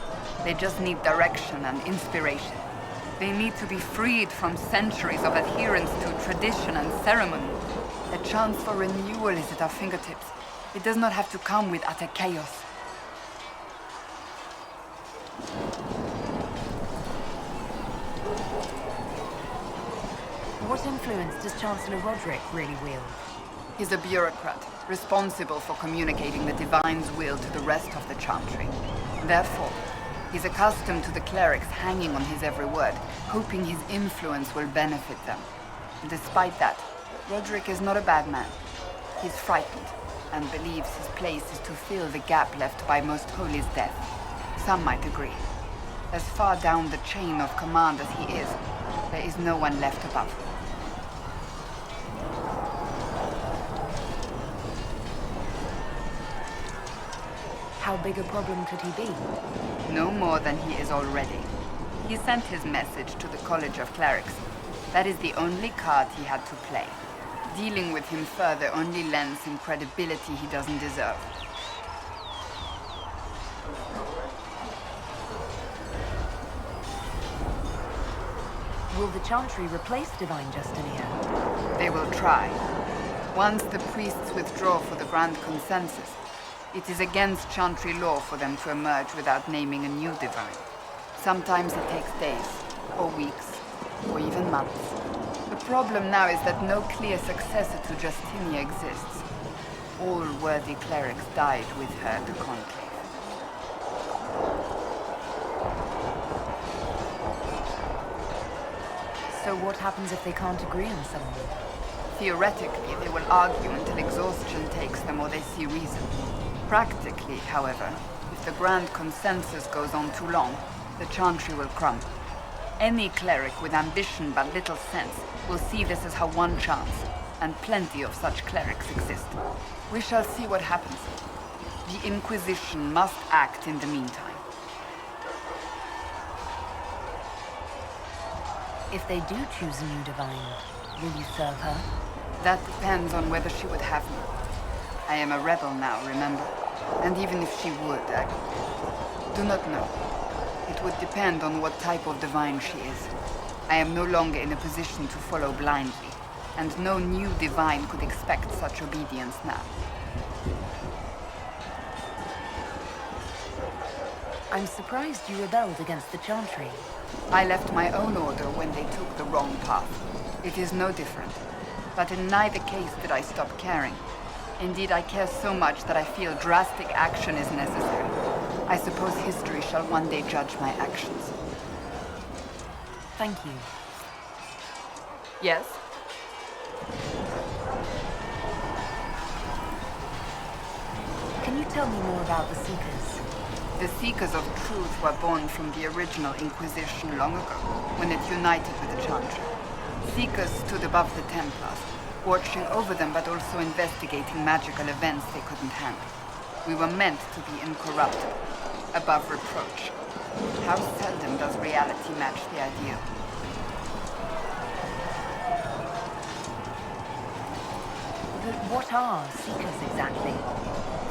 Speaker 9: They just need direction and inspiration. They need to be freed from centuries of adherence to tradition and ceremony. A chance for renewal is at our fingertips. It does not have to come with utter chaos.
Speaker 4: What influence does Chancellor Roderick really wield?
Speaker 9: He's a bureaucrat, responsible for communicating the Divine's will to the rest of the Chantry. Therefore, he's accustomed to the clerics hanging on his every word, hoping his influence will benefit them. Despite that, Roderick is not a bad man. He's frightened, and believes his place is to fill the gap left by Most Holy's death. Some might agree. As far down the chain of command as he is, there is no one left above.
Speaker 4: How big a problem could he be?
Speaker 9: No more than he is already. He sent his message to the College of Clerics. That is the only card he had to play. Dealing with him further only lends him credibility he doesn't deserve.
Speaker 4: Will the Chantry replace Divine Justinian?
Speaker 9: They will try. Once the priests withdraw for the Grand Consensus, it is against Chantry law for them to emerge without naming a new Divine. Sometimes it takes days, or weeks, or even months. The problem now is that no clear successor to Justinia exists. All worthy clerics died with her to conclave.
Speaker 4: So what happens if they can't agree on someone?
Speaker 9: Theoretically, they will argue until exhaustion takes them or they see reason. Practically, however, if the Grand Consensus goes on too long, the Chantry will crumble. Any cleric with ambition but little sense will see this as her one chance, and plenty of such clerics exist. We shall see what happens. The Inquisition must act in the meantime.
Speaker 4: If they do choose a new Divine, will you serve her?
Speaker 9: That depends on whether she would have me. I am a rebel now, remember? And even if she would, I do not know. It would depend on what type of Divine she is. I am no longer in a position to follow blindly, and no new Divine could expect such obedience now.
Speaker 4: I'm surprised you rebelled against the Chantry.
Speaker 9: I left my own order when they took the wrong path. It is no different. But in neither case did I stop caring. Indeed, I care so much that I feel drastic action is necessary. I suppose history shall one day judge my actions.
Speaker 4: Thank you.
Speaker 9: Yes?
Speaker 4: Can you tell me more about the Seekers?
Speaker 9: The Seekers of Truth were born from the original Inquisition long ago, when it united with the Chantry. Seekers stood above the Templars, watching over them but also investigating magical events they couldn't handle. We were meant to be incorruptible, above reproach. How seldom does reality match the ideal?
Speaker 4: But what are Seekers exactly?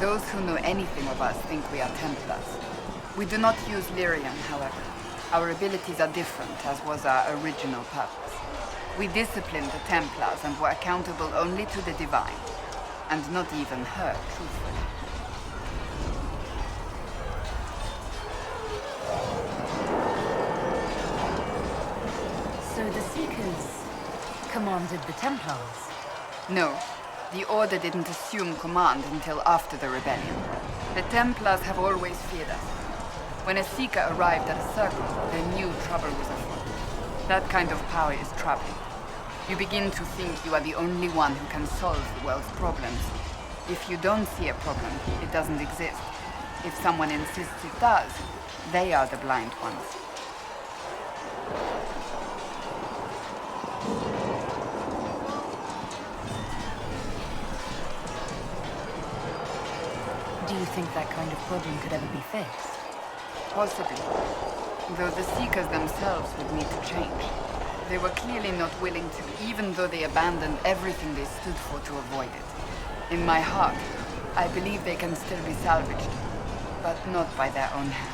Speaker 9: Those who know anything of us think we are Templars. We do not use lyrium, however. Our abilities are different, as was our original purpose. We disciplined the Templars and were accountable only to the Divine, and not even her, truthfully.
Speaker 4: So the Seekers commanded the Templars?
Speaker 9: No. The Order didn't assume command until after the rebellion. The Templars have always feared us. When a Seeker arrived at a circle, they knew trouble was afoot. That kind of power is troubling. You begin to think you are the only one who can solve the world's problems. If you don't see a problem, it doesn't exist. If someone insists it does, they are the blind ones.
Speaker 4: Do you think that kind of problem could ever be fixed?
Speaker 9: Possibly. Though the Seekers themselves would need to change. They were clearly not willing to, even though they abandoned everything they stood for to avoid it. In my heart, I believe they can still be salvaged, but not by their own hands.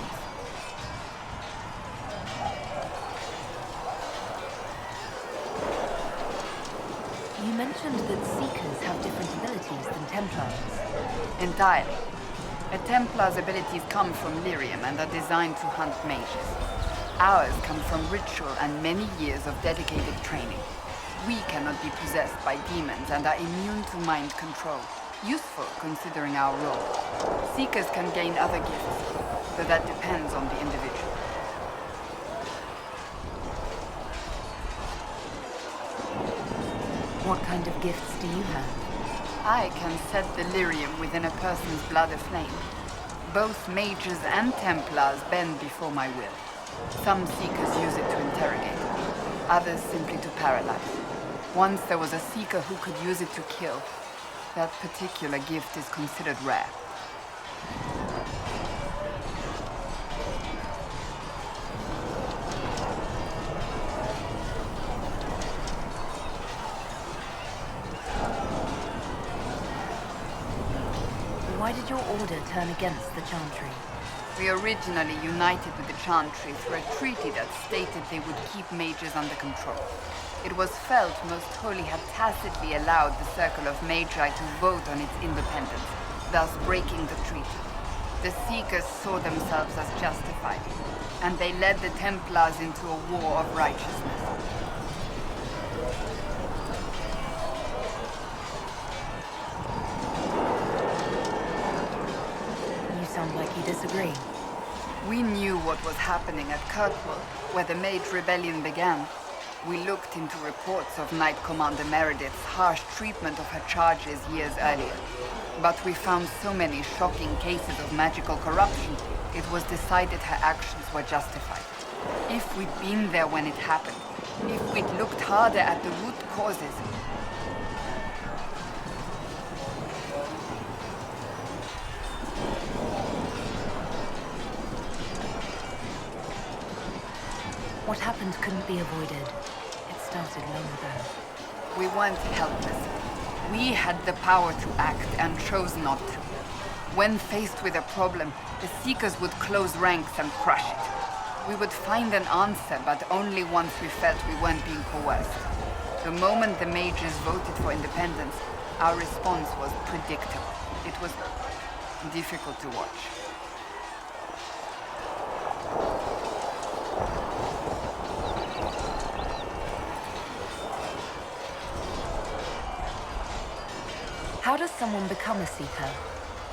Speaker 4: You mentioned that Seekers have different abilities than Templars.
Speaker 9: Entirely. A Templar's abilities come from lyrium and are designed to hunt mages. Ours come from ritual and many years of dedicated training. We cannot be possessed by demons and are immune to mind control. Useful considering our role. Seekers can gain other gifts, but that depends on the individual.
Speaker 4: What kind of gifts do you have?
Speaker 9: I can set the lyrium within a person's blood aflame. Both mages and Templars bend before my will. Some Seekers use it to interrogate, others simply to paralyze. Once there was a Seeker who could use it to kill. That particular gift is considered rare.
Speaker 4: Why did your order turn against the Chantry?
Speaker 9: We originally united with the Chantry through a treaty that stated they would keep mages under control. It was felt Most Holy had tacitly allowed the Circle of Magi to vote on its independence, thus breaking the treaty. The Seekers saw themselves as justified, and they led the Templars into a war of righteousness.
Speaker 4: You sound like you disagree.
Speaker 9: We knew what was happening at Kirkwall, where the Mage Rebellion began. We looked into reports of Knight Commander Meredith's harsh treatment of her charges years earlier. But we found so many shocking cases of magical corruption, it was decided her actions were justified. If we'd been there when it happened, if we'd looked harder at the root causes,
Speaker 4: what happened couldn't be avoided. It started long ago.
Speaker 9: we weren't helpless. We had the power to act and chose not to. When faced with a problem, the Seekers would close ranks and crush it. We would find an answer, but only once we felt we weren't being coerced. The moment the mages voted for independence, our response was predictable. It was difficult to watch.
Speaker 4: How does someone become a Seeker?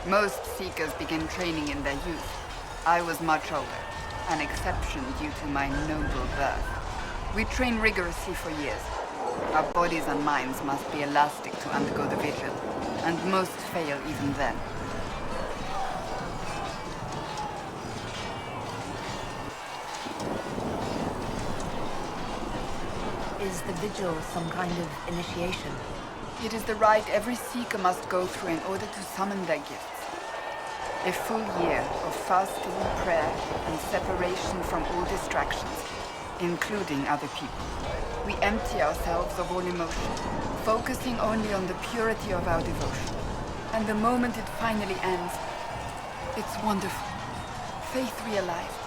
Speaker 9: Most Seekers begin training in their youth. I was much older, an exception due to my noble birth. We train rigorously for years. Our bodies and minds must be elastic to undergo the vigil, and most fail even then.
Speaker 4: Is the vigil some kind of initiation?
Speaker 9: It is the rite every Seeker must go through in order to summon their gifts. A full year of fasting, prayer, and separation from all distractions, including other people. We empty ourselves of all emotion, focusing only on the purity of our devotion. And the moment it finally ends, it's wonderful. Faith realized.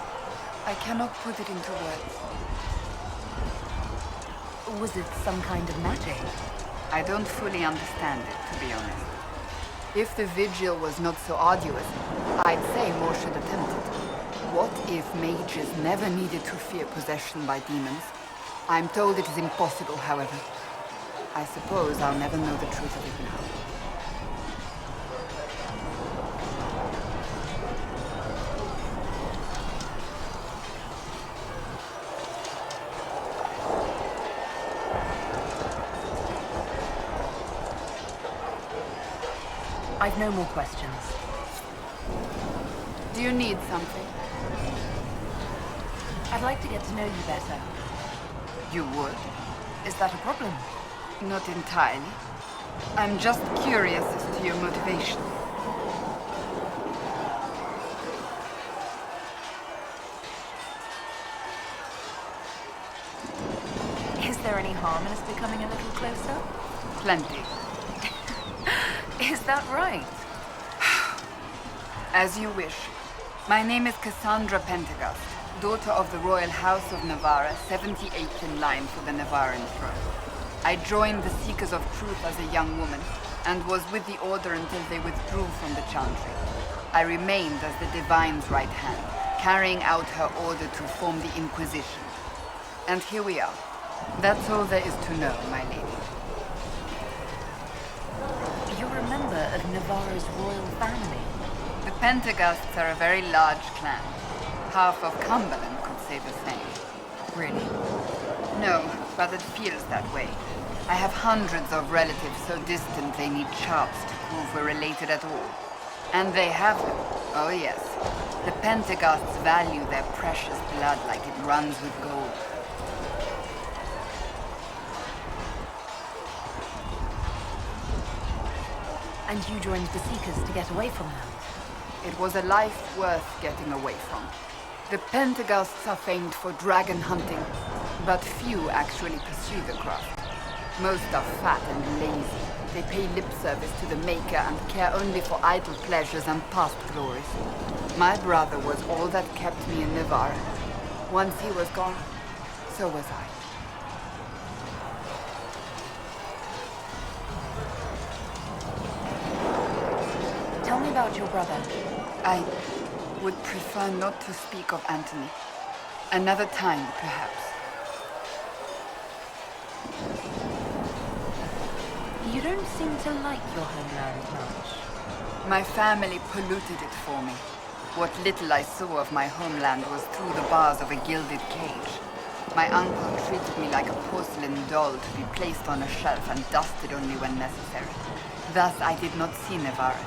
Speaker 9: I cannot put it into words.
Speaker 4: Was it some kind of magic?
Speaker 9: I don't fully understand it, to be honest. If the vigil was not so arduous, I'd say more should attempt it. What if mages never needed to fear possession by demons? I'm told it is impossible, however. I suppose I'll never know the truth of it now.
Speaker 4: I've no more questions.
Speaker 9: Do you need something?
Speaker 4: I'd like to get to know you better.
Speaker 9: You would?
Speaker 4: Is that a problem?
Speaker 9: Not entirely. I'm just curious as to your motivation.
Speaker 4: coming a little closer?
Speaker 9: Plenty.
Speaker 4: Is that right?
Speaker 9: As you wish. My name is Cassandra Pentegast, daughter of the Royal House of Navarra, 78th in line for the Navarran throne. I joined the Seekers of Truth as a young woman, and was with the Order until they withdrew from the Chantry. I remained as the Divine's right hand, carrying out her order to form the Inquisition. And here we are. That's all there is to know, my lady.
Speaker 4: You're a member of Navarra's royal family.
Speaker 9: The Pentegasts are a very large clan. Half of Cumberland could say the same.
Speaker 4: Really?
Speaker 9: No, but it feels that way. I have hundreds of relatives so distant they need charts to prove we're related at all. And they have them. Oh yes. The Pentegasts value their precious blood like it runs with gold.
Speaker 4: And you joined the Seekers to get away from them?
Speaker 9: It was a life worth getting away from. The Pentegasts are famed for dragon hunting, but few actually pursue the craft. Most are fat and lazy. They pay lip service to the Maker and care only for idle pleasures and past glories. My brother was all that kept me in Navarra. Once he was gone, so was I.
Speaker 4: Tell me about your brother.
Speaker 9: I would prefer not to speak of Anthony. Another time, perhaps.
Speaker 4: You don't seem to like your homeland much.
Speaker 9: My family polluted it for me. What little I saw of my homeland was through the bars of a gilded cage. My uncle treated me like a porcelain doll to be placed on a shelf and dusted only when necessary. Thus I did not see Navarra,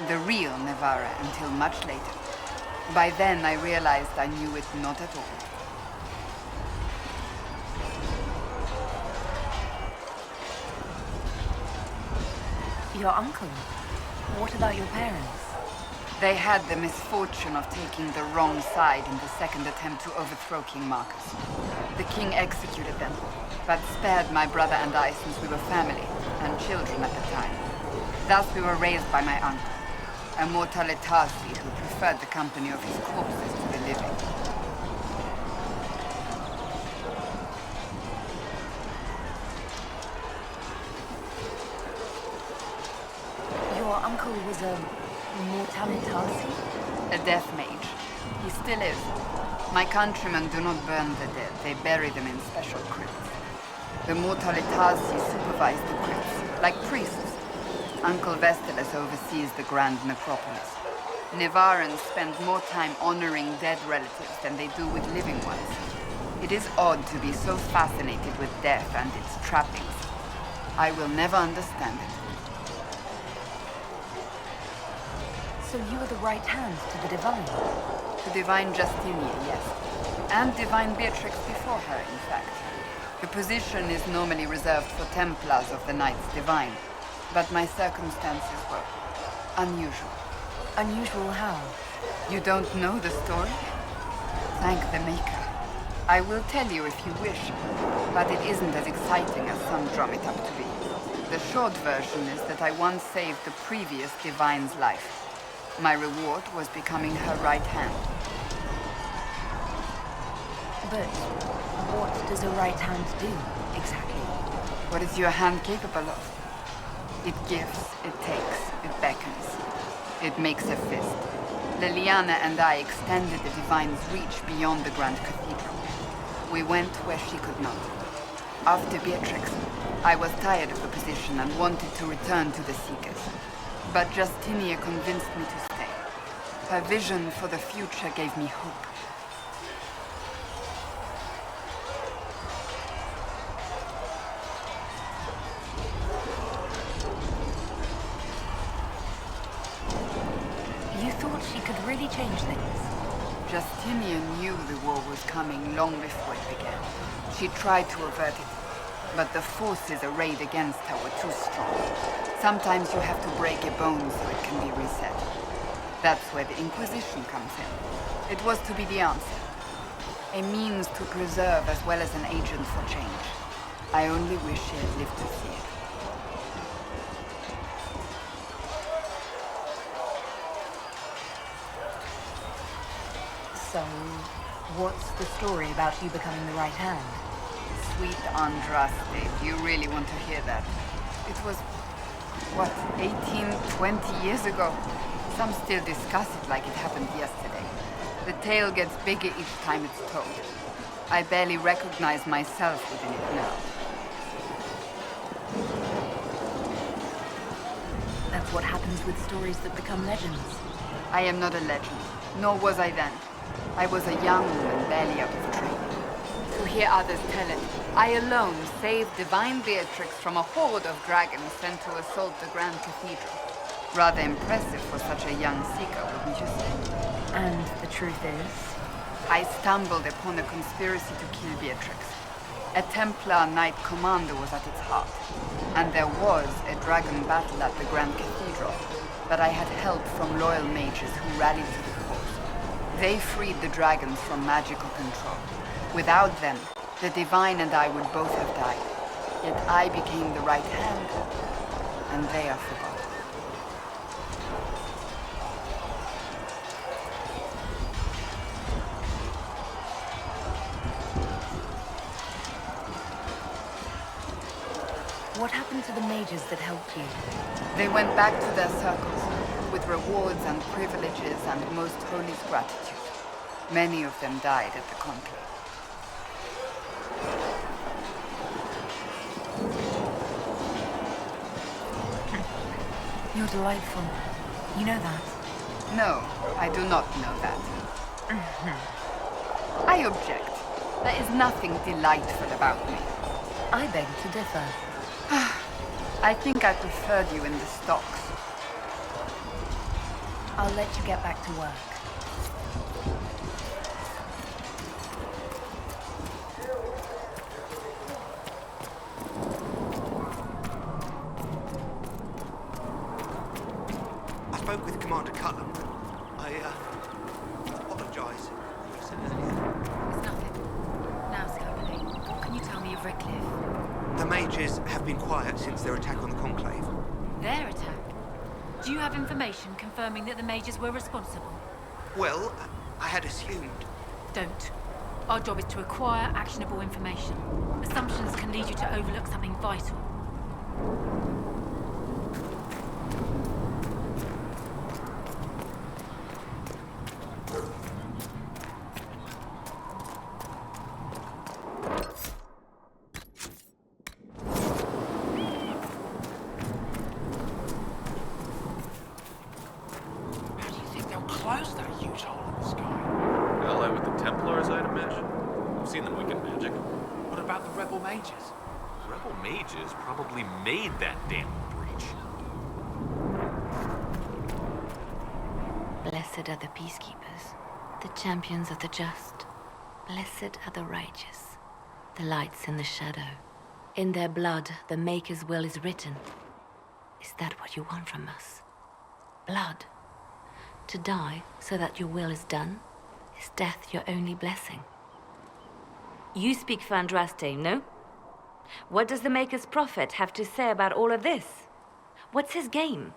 Speaker 9: the real Navarra, until much later. By then I realized I knew it not at all.
Speaker 4: Your uncle? What about your parents?
Speaker 9: They had the misfortune of taking the wrong side in the second attempt to overthrow King Marcus. The king executed them, but spared my brother and I since we were family, and children at the time. Thus we were raised by my uncle, a mortalitasi who preferred the company of his corpses to the living.
Speaker 4: Your uncle was a mortalitasi?
Speaker 9: A death mage. He still is. My countrymen do not burn the dead. They bury them in special crypts. The mortalitasi supervise the crypts, like priests. Uncle Vestalis oversees the grand necropolis. Navarrans spend more time honoring dead relatives than they do with living ones. It is odd to be so fascinated with death and its trappings. I will never understand it.
Speaker 4: So you were the right hand to the Divine?
Speaker 9: To Divine Justinia, yes. And Divine Beatrix before her, in fact. The position is normally reserved for Templars of the Knights Divine, but my circumstances were unusual.
Speaker 4: Unusual how?
Speaker 9: You don't know the story? Thank the Maker. I will tell you if you wish, but it isn't as exciting as some drum it up to be. The short version is that I once saved the previous Divine's life. My reward was becoming her right hand.
Speaker 4: But what does a right hand do, exactly?
Speaker 9: What is your hand capable of? It gives, it takes, it beckons. It makes a fist. Liliana and I extended the Divine's reach beyond the Grand Cathedral. We went where she could not. After Beatrix, I was tired of the position and wanted to return to the Seekers. But Justinia convinced me to stay. Her vision for the future gave me hope.
Speaker 4: You thought she could really change things?
Speaker 9: Justinia knew the war was coming long before it began. She tried to avert it, but the forces arrayed against her were too strong. Sometimes you have to break a bone so it can be reset. That's where the Inquisition comes in. It was to be the answer. A means to preserve as well as an agent for change. I only wish she had lived to see it.
Speaker 4: So, what's the story about you becoming the right hand?
Speaker 9: Sweet Andraste, do you really want to hear that? It was, what, 18, 20 years ago? Some still discuss it like it happened yesterday. The tale gets bigger each time it's told. I barely recognize myself within it now.
Speaker 4: That's what happens with stories that become legends.
Speaker 9: I am not a legend, nor was I then. I was a young woman barely out of training. To hear others tell it, I alone saved divine Beatrix from a horde of dragons sent to assault the Grand Cathedral. Rather impressive for such a young seeker, wouldn't you say?
Speaker 4: And the truth is?
Speaker 9: I stumbled upon a conspiracy to kill Beatrix. A Templar Knight Commander was at its heart, and there was a dragon battle at the Grand Cathedral, but I had help from loyal mages who rallied to the cause. They freed the dragons from magical control. Without them, the Divine and I would both have died. Yet I became the right hand, and they are forgotten.
Speaker 4: What happened to the mages that helped you?
Speaker 9: They went back to their circles, with rewards and privileges and most holy gratitude. Many of them died at the conclave.
Speaker 4: You're delightful. You know that?
Speaker 9: No, I do not know that. I object. There is nothing delightful about me.
Speaker 4: I beg to differ.
Speaker 9: I think I preferred you in the stocks.
Speaker 4: I'll let you get back to work.
Speaker 15: I spoke with Commander Cullen. I apologize. You said earlier.
Speaker 1: It's nothing. Now, Scarlet, what can you tell me of Redcliffe?
Speaker 15: The mages have been quiet since their attack on the Conclave.
Speaker 3: Their attack? Do you have information confirming that the mages were responsible?
Speaker 15: Well, I had assumed.
Speaker 3: Don't. Our job is to acquire actionable information. Assumptions can lead you to overlook something vital.
Speaker 16: Close that huge hole in the sky.
Speaker 19: Ally with the Templars, I'd imagine. I've seen them weaken magic.
Speaker 16: What about the rebel mages?
Speaker 19: Rebel mages probably made that damn breach.
Speaker 11: Blessed are the peacekeepers, the champions of the just. Blessed are the righteous, the lights in the shadow. In their blood, the Maker's will is written. Is that what you want from us? Blood? To die so that your will is done? Is death your only blessing?
Speaker 3: You speak for Andraste, no? What does the Maker's prophet have to say about all of this? What's his game?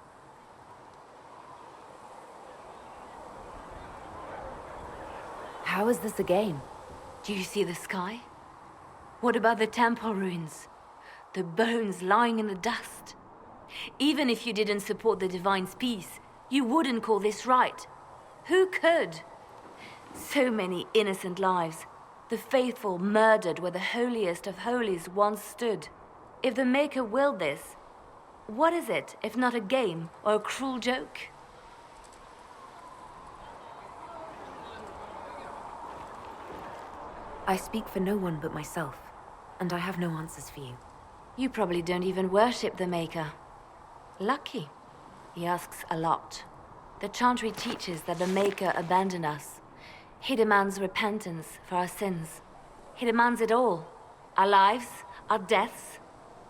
Speaker 4: How is this a game?
Speaker 3: Do you see the sky? What about the temple ruins? The bones lying in the dust? Even if you didn't support the Divine's peace, you wouldn't call this right. Who could? So many innocent lives. The faithful murdered where the holiest of holies once stood. If the Maker willed this, what is it if not a game or a cruel joke?
Speaker 4: I speak for no one but myself, and I have no answers for you.
Speaker 3: You probably don't even worship the Maker. Lucky. He asks a lot. The Chantry teaches that the Maker abandoned us. He demands repentance for our sins. He demands it all. Our lives, our deaths.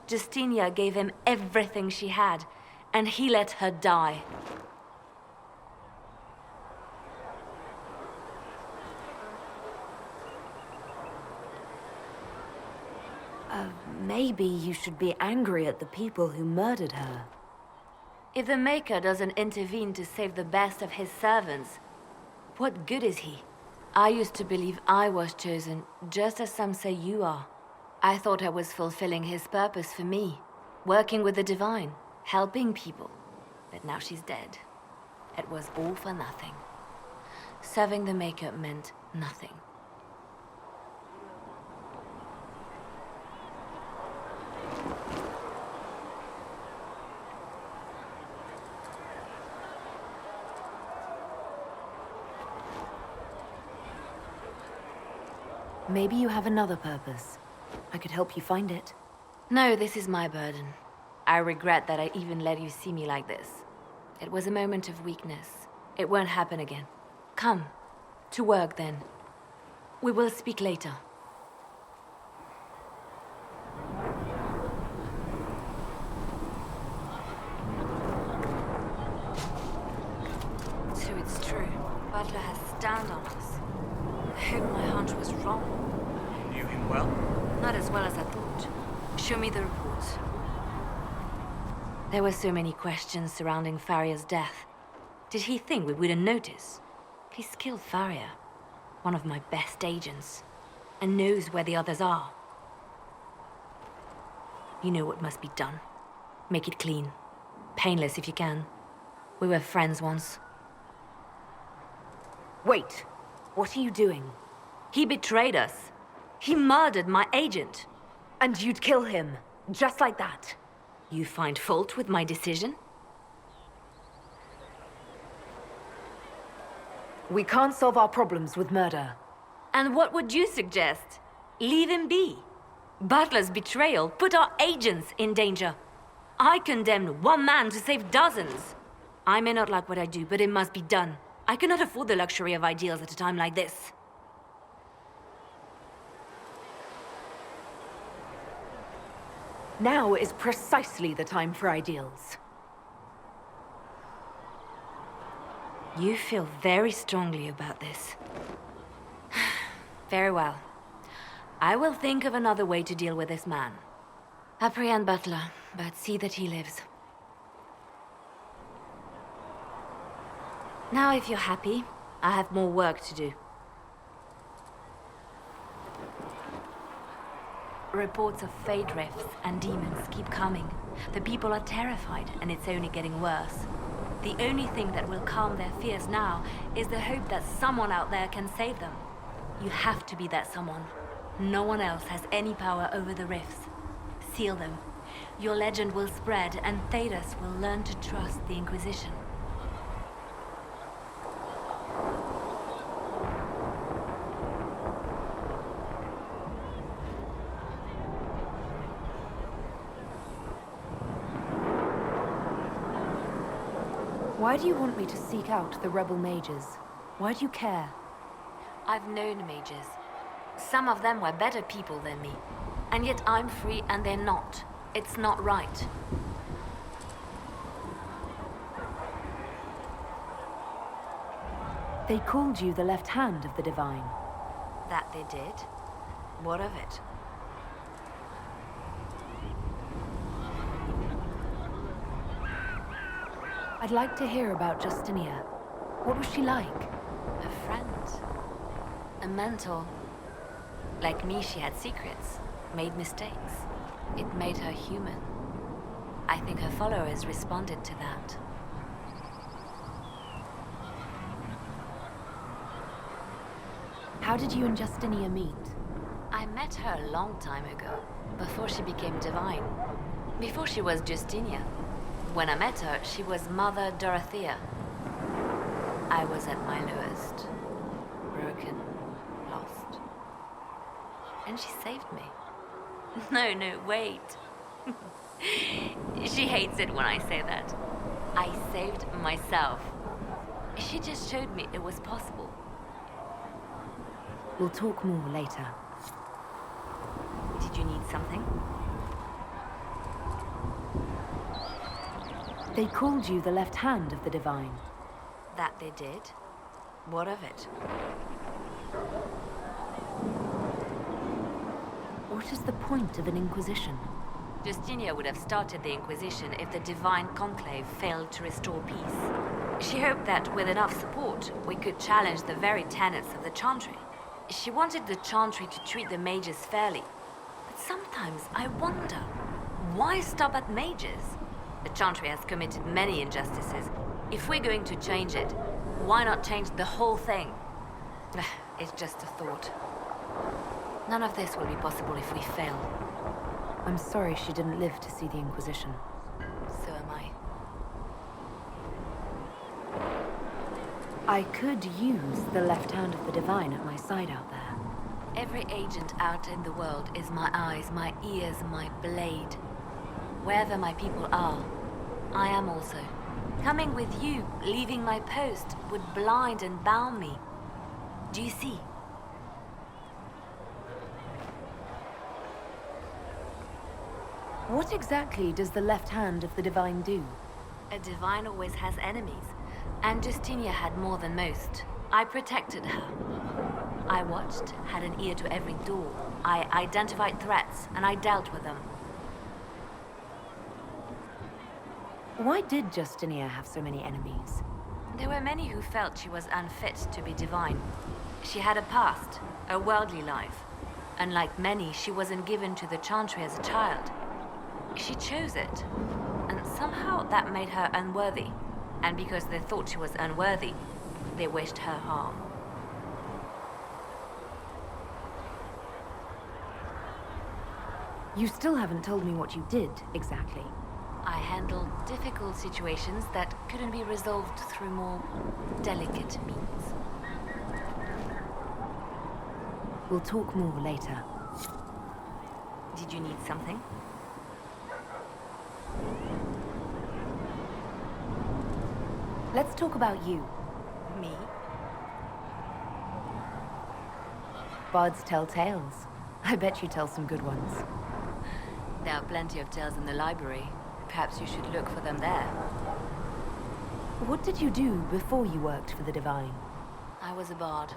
Speaker 3: Justinia gave him everything she had, and he let her die.
Speaker 4: Maybe you should be angry at the people who murdered her.
Speaker 3: If the Maker doesn't intervene to save the best of his servants, what good is he? I used to believe I was chosen, just as some say you are. I thought I was fulfilling his purpose for me, working with the divine, helping people. But now she's dead. It was all for nothing. Serving the Maker meant nothing.
Speaker 4: Maybe you have another purpose. I could help you find it.
Speaker 3: No, this is my burden. I regret that I even let you see me like this. It was a moment of weakness. It won't happen again. Come. To work, then. We will speak later. So it's true. Butler has stand on us. I hope my hunch was wrong.
Speaker 12: You knew him well?
Speaker 3: Not as well as I thought. Show me the report. There were so many questions surrounding Farria's death. Did he think we wouldn't notice? He's killed Farria, one of my best agents, and knows where the others are. You know what must be done. Make it clean. Painless if you can. We were friends once.
Speaker 4: Wait. What are you doing?
Speaker 3: He betrayed us. He murdered my agent.
Speaker 4: And you'd kill him, just like that.
Speaker 3: You find fault with my decision?
Speaker 4: We can't solve our problems with murder.
Speaker 3: And what would you suggest? Leave him be. Butler's betrayal put our agents in danger. I condemned one man to save dozens. I may not like what I do, but it must be done. I cannot afford the luxury of ideals at a time like this.
Speaker 4: Now is precisely the time for ideals.
Speaker 3: You feel very strongly about this. Very well. I will think of another way to deal with this man. Apprehend Butler, but see that he lives. Now, if you're happy, I have more work to do. Reports of fade rifts and demons keep coming. The people are terrified, and it's only getting worse. The only thing that will calm their fears now is the hope that someone out there can save them. You have to be that someone. No one else has any power over the rifts. Seal them. Your legend will spread, and Thedas will learn to trust the Inquisition.
Speaker 4: Why do you want me to seek out the rebel mages? Why do you care?
Speaker 3: I've known mages. Some of them were better people than me. And yet I'm free and they're not. It's not right.
Speaker 4: They called you the left hand of the divine.
Speaker 3: That they did? What of it?
Speaker 4: I'd like to hear about Justinia. What was she like?
Speaker 3: A friend. A mentor. Like me, she had secrets, made mistakes. It made her human. I think her followers responded to that.
Speaker 4: How did you and Justinia meet?
Speaker 3: I met her a long time ago, before she became divine. Before she was Justinia. When I met her, she was Mother Dorothea. I was at my lowest. Broken. Lost. And she saved me. No, wait. She hates it when I say that. I saved myself. She just showed me it was possible.
Speaker 4: We'll talk more later.
Speaker 3: Did you need something?
Speaker 4: They called you the left hand of the divine.
Speaker 3: That they did? What of it?
Speaker 4: What What is the point of an Inquisition?
Speaker 3: Justinia would have started the Inquisition if the Divine Conclave failed to restore peace. She hoped that with enough support, we could challenge the very tenets of the Chantry. She wanted the Chantry to treat the mages fairly. But sometimes I wonder, why stop at mages? The Chantry has committed many injustices. If we're going to change it, why not change the whole thing? It's just a thought. None of this will be possible if we fail.
Speaker 4: I'm sorry she didn't live to see the Inquisition.
Speaker 3: So am I.
Speaker 4: I could use the left hand of the Divine at my side out there.
Speaker 3: Every agent out in the world is my eyes, my ears, my blade. Wherever my people are, I am also. Coming with you, leaving my post, would blind and bound me. Do you see?
Speaker 4: What exactly does the left hand of the Divine do?
Speaker 3: A Divine always has enemies, and Justinia had more than most. I protected her. I watched, had an ear to every door. I identified threats, and I dealt with them.
Speaker 4: Why did Justinia have so many enemies?
Speaker 3: There were many who felt she was unfit to be divine. She had a past, a worldly life. Unlike many, she wasn't given to the Chantry as a child. She chose it, and somehow that made her unworthy. And because they thought she was unworthy, they wished her harm.
Speaker 4: You still haven't told me what you did, exactly.
Speaker 3: I handled difficult situations that couldn't be resolved through more delicate means.
Speaker 4: We'll talk more later.
Speaker 3: Did you need something?
Speaker 4: Let's talk about you.
Speaker 3: Me?
Speaker 4: Bards tell tales. I bet you tell some good ones.
Speaker 3: There are plenty of tales in the library. Perhaps you should look for them there.
Speaker 4: What did you do before you worked for the Divine?
Speaker 3: I was a bard,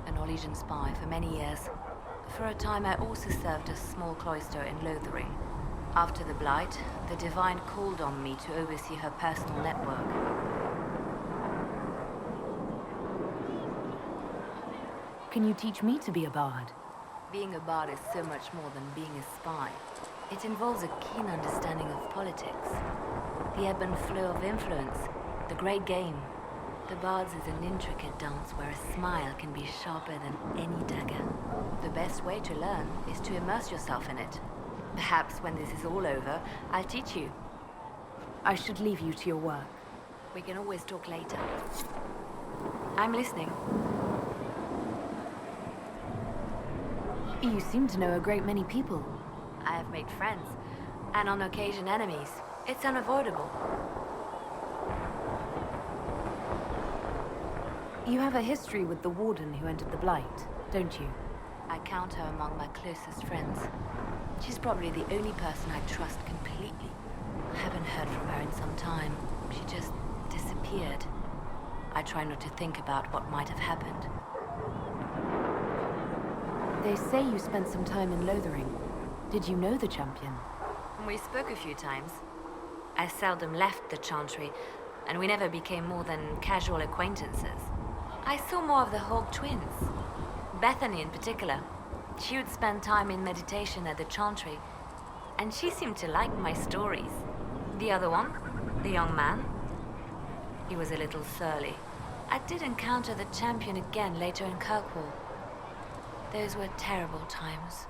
Speaker 3: an Orlesian spy for many years. For a time I also served a small cloister in Lothering. After the Blight, the Divine called on me to oversee her personal network.
Speaker 4: Can you teach me to be a bard?
Speaker 3: Being a bard is so much more than being a spy. It involves a keen understanding of politics, the ebb and flow of influence, the great game. The Bards is an intricate dance where a smile can be sharper than any dagger. The best way to learn is to immerse yourself in it. Perhaps when this is all over, I'll teach you.
Speaker 4: I should leave you to your work.
Speaker 3: We can always talk later. I'm listening.
Speaker 4: You seem to know a great many people.
Speaker 3: I have made friends, and on occasion enemies. It's unavoidable.
Speaker 4: You have a history with the Warden who entered the Blight, don't you?
Speaker 3: I count her among my closest friends. She's probably the only person I trust completely. I haven't heard from her in some time. She just disappeared. I try not to think about what might have happened.
Speaker 4: They say you spent some time in Lothering. Did you know the champion?
Speaker 3: We spoke a few times. I seldom left the Chantry, and we never became more than casual acquaintances. I saw more of the Hawk twins. Bethany in particular. She would spend time in meditation at the Chantry, and she seemed to like my stories. The other one, the young man, he was a little surly. I did encounter the champion again later in Kirkwall. Those were terrible times.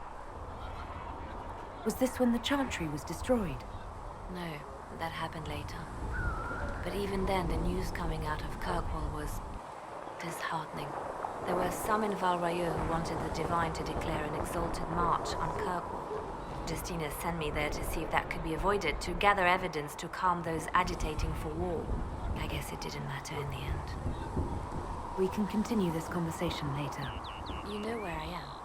Speaker 4: Was this when the Chantry was destroyed?
Speaker 3: No, that happened later. But even then, the news coming out of Kirkwall was disheartening. There were some in Val Rayeau who wanted the Divine to declare an exalted march on Kirkwall. Justina sent me there to see if that could be avoided, to gather evidence to calm those agitating for war. I guess it didn't matter in the end.
Speaker 4: We can continue this conversation later.
Speaker 3: You know where I am.